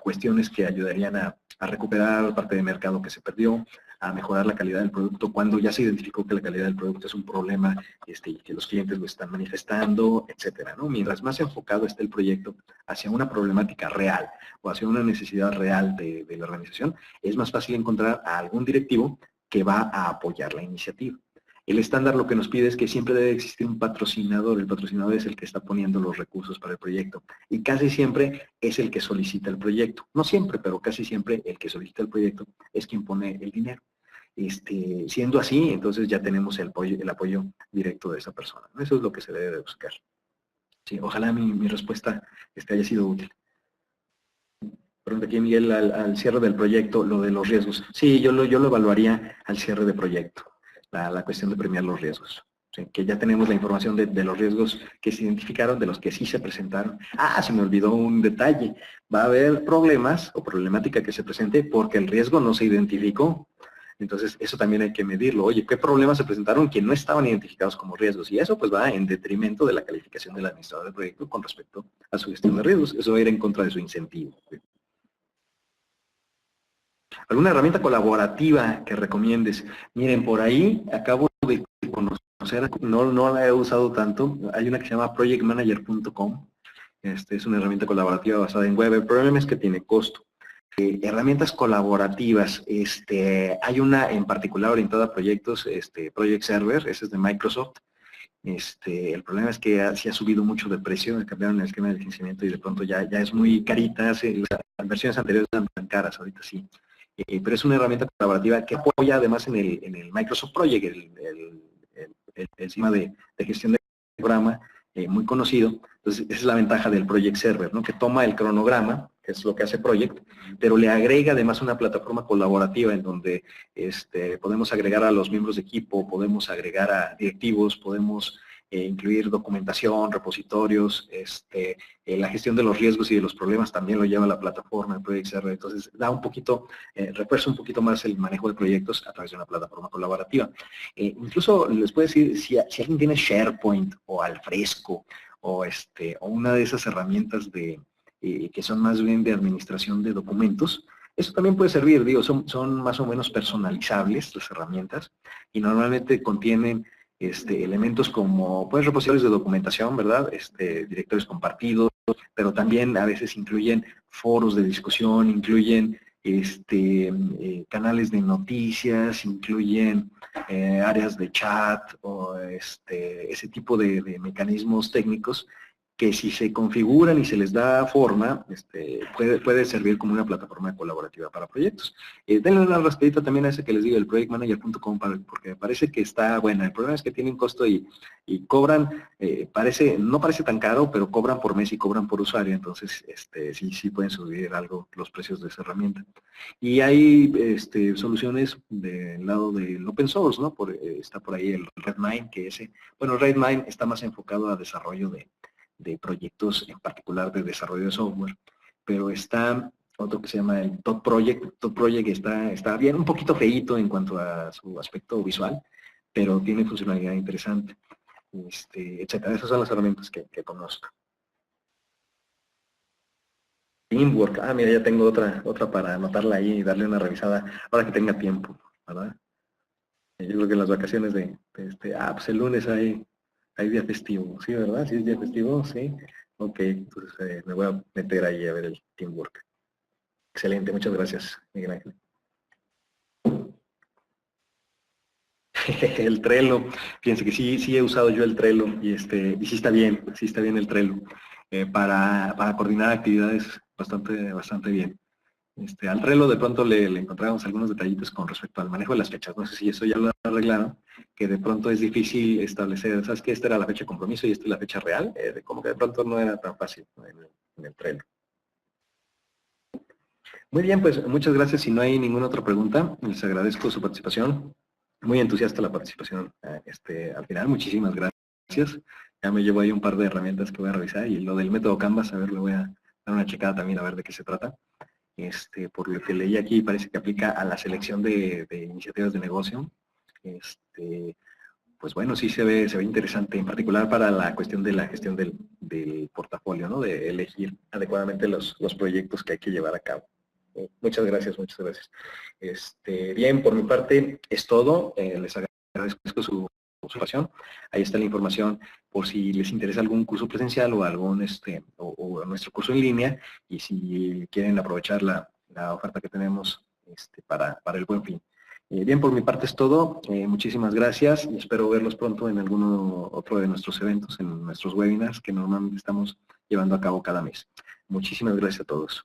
cuestiones que ayudarían a recuperar parte de mercado que se perdió, a mejorar la calidad del producto cuando ya se identificó que la calidad del producto es un problema y que los clientes lo están manifestando, etcétera, ¿no? Mientras más enfocado esté el proyecto hacia una problemática real o hacia una necesidad real de la organización, es más fácil encontrar a algún directivo que va a apoyar la iniciativa. El estándar lo que nos pide es que siempre debe existir un patrocinador. El patrocinador es el que está poniendo los recursos para el proyecto y casi siempre es el que solicita el proyecto. No siempre, pero casi siempre el que solicita el proyecto es quien pone el dinero. Siendo así, entonces ya tenemos el apoyo directo de esa persona. Eso es lo que se debe de buscar. Sí, ojalá mi respuesta haya sido útil. Pregunta aquí Miguel, al cierre del proyecto, lo de los riesgos. Sí, yo lo evaluaría al cierre de proyecto. La cuestión de premiar los riesgos. ¿Sí? Que ya tenemos la información de los riesgos que se identificaron, de los que sí se presentaron. Ah, se me olvidó un detalle. Va a haber problemas o problemática que se presente porque el riesgo no se identificó. Entonces, eso también hay que medirlo. Oye, ¿qué problemas se presentaron que no estaban identificados como riesgos? Y eso pues va en detrimento de la calificación del administrador del proyecto con respecto a su gestión de riesgos. Eso va a ir en contra de su incentivo. ¿Sí? ¿Alguna herramienta colaborativa que recomiendes? Miren, por ahí acabo de conocer, no la he usado tanto, hay una que se llama projectmanager.com. Es una herramienta colaborativa basada en web. El problema es que tiene costo. Herramientas colaborativas, hay una en particular orientada a proyectos, Project Server, ese es de Microsoft. El problema es que sí ha subido mucho de precio, cambiaron el esquema de financiamiento y de pronto ya es muy carita, las versiones anteriores eran tan caras, ahorita sí. Pero es una herramienta colaborativa que apoya además en el Microsoft Project, el sistema de gestión de programa muy conocido. Entonces, esa es la ventaja del Project Server, ¿no? Que toma el cronograma, que es lo que hace Project, pero le agrega además una plataforma colaborativa en donde podemos agregar a los miembros de equipo, podemos agregar a directivos, podemos incluir documentación, repositorios, la gestión de los riesgos y de los problemas también lo lleva la plataforma, el Project Server. Entonces, da un poquito, refuerza un poquito más el manejo de proyectos a través de una plataforma colaborativa. Incluso les puedo decir, si alguien tiene SharePoint o Alfresco o una de esas herramientas que son más bien de administración de documentos, eso también puede servir, digo, son más o menos personalizables las herramientas y normalmente contienen elementos como pues repositorios de documentación, ¿verdad? Directorios compartidos, pero también a veces incluyen foros de discusión, incluyen canales de noticias, incluyen áreas de chat o ese tipo de mecanismos técnicos que si se configuran y se les da forma, puede servir como una plataforma colaborativa para proyectos. Denle una raspadita también a ese que les digo, el projectmanager.com, porque me parece que está buena. El problema es que tiene un costo y cobran, no parece tan caro, pero cobran por mes y cobran por usuario, entonces sí pueden subir algo los precios de esa herramienta. Y hay soluciones del lado del open source, ¿no? Está por ahí el Redmine, Redmine está más enfocado a desarrollo de proyectos, en particular de desarrollo de software, pero está otro que se llama el Dot Project. Dot Project está bien, un poquito feíto en cuanto a su aspecto visual, pero tiene funcionalidad interesante, etcétera. Esas son las herramientas que conozco. Teamwork, mira, ya tengo otra para anotarla ahí y darle una revisada ahora que tenga tiempo, ¿verdad? Yo creo que en las vacaciones pues el lunes hay día festivo, ¿sí, verdad? ¿Sí es día festivo? Sí. Ok, entonces me voy a meter ahí a ver el Teamwork. Excelente, muchas gracias, Miguel Ángel. El Trello, fíjense que sí he usado yo el Trello y sí está bien el Trello. Para coordinar actividades bastante bien. Al Trello de pronto le encontramos algunos detallitos con respecto al manejo de las fechas. No sé si eso ya lo arreglaron, que de pronto es difícil establecer, ¿sabes qué? Esta era la fecha de compromiso y esta es la fecha real. Como que de pronto no era tan fácil, ¿no? en el Trello. Muy bien, pues muchas gracias. Si no hay ninguna otra pregunta, les agradezco su participación. Muy entusiasta la participación al final. Muchísimas gracias. Ya me llevo ahí un par de herramientas que voy a revisar y lo del método Canvas, a ver, le voy a dar una checada también a ver de qué se trata. Por lo que leí aquí, parece que aplica a la selección de iniciativas de negocio. Pues bueno, sí se ve interesante, en particular para la cuestión de la gestión del portafolio, ¿no? De elegir adecuadamente los proyectos que hay que llevar a cabo. Muchas gracias, muchas gracias. Bien, por mi parte es todo. Les agradezco su observación. Ahí está la información por si les interesa algún curso presencial o algún o nuestro curso en línea y si quieren aprovechar la oferta que tenemos para el Buen Fin. Bien, por mi parte es todo. Muchísimas gracias y espero verlos pronto en alguno otro de nuestros eventos, en nuestros webinars que normalmente estamos llevando a cabo cada mes. Muchísimas gracias a todos.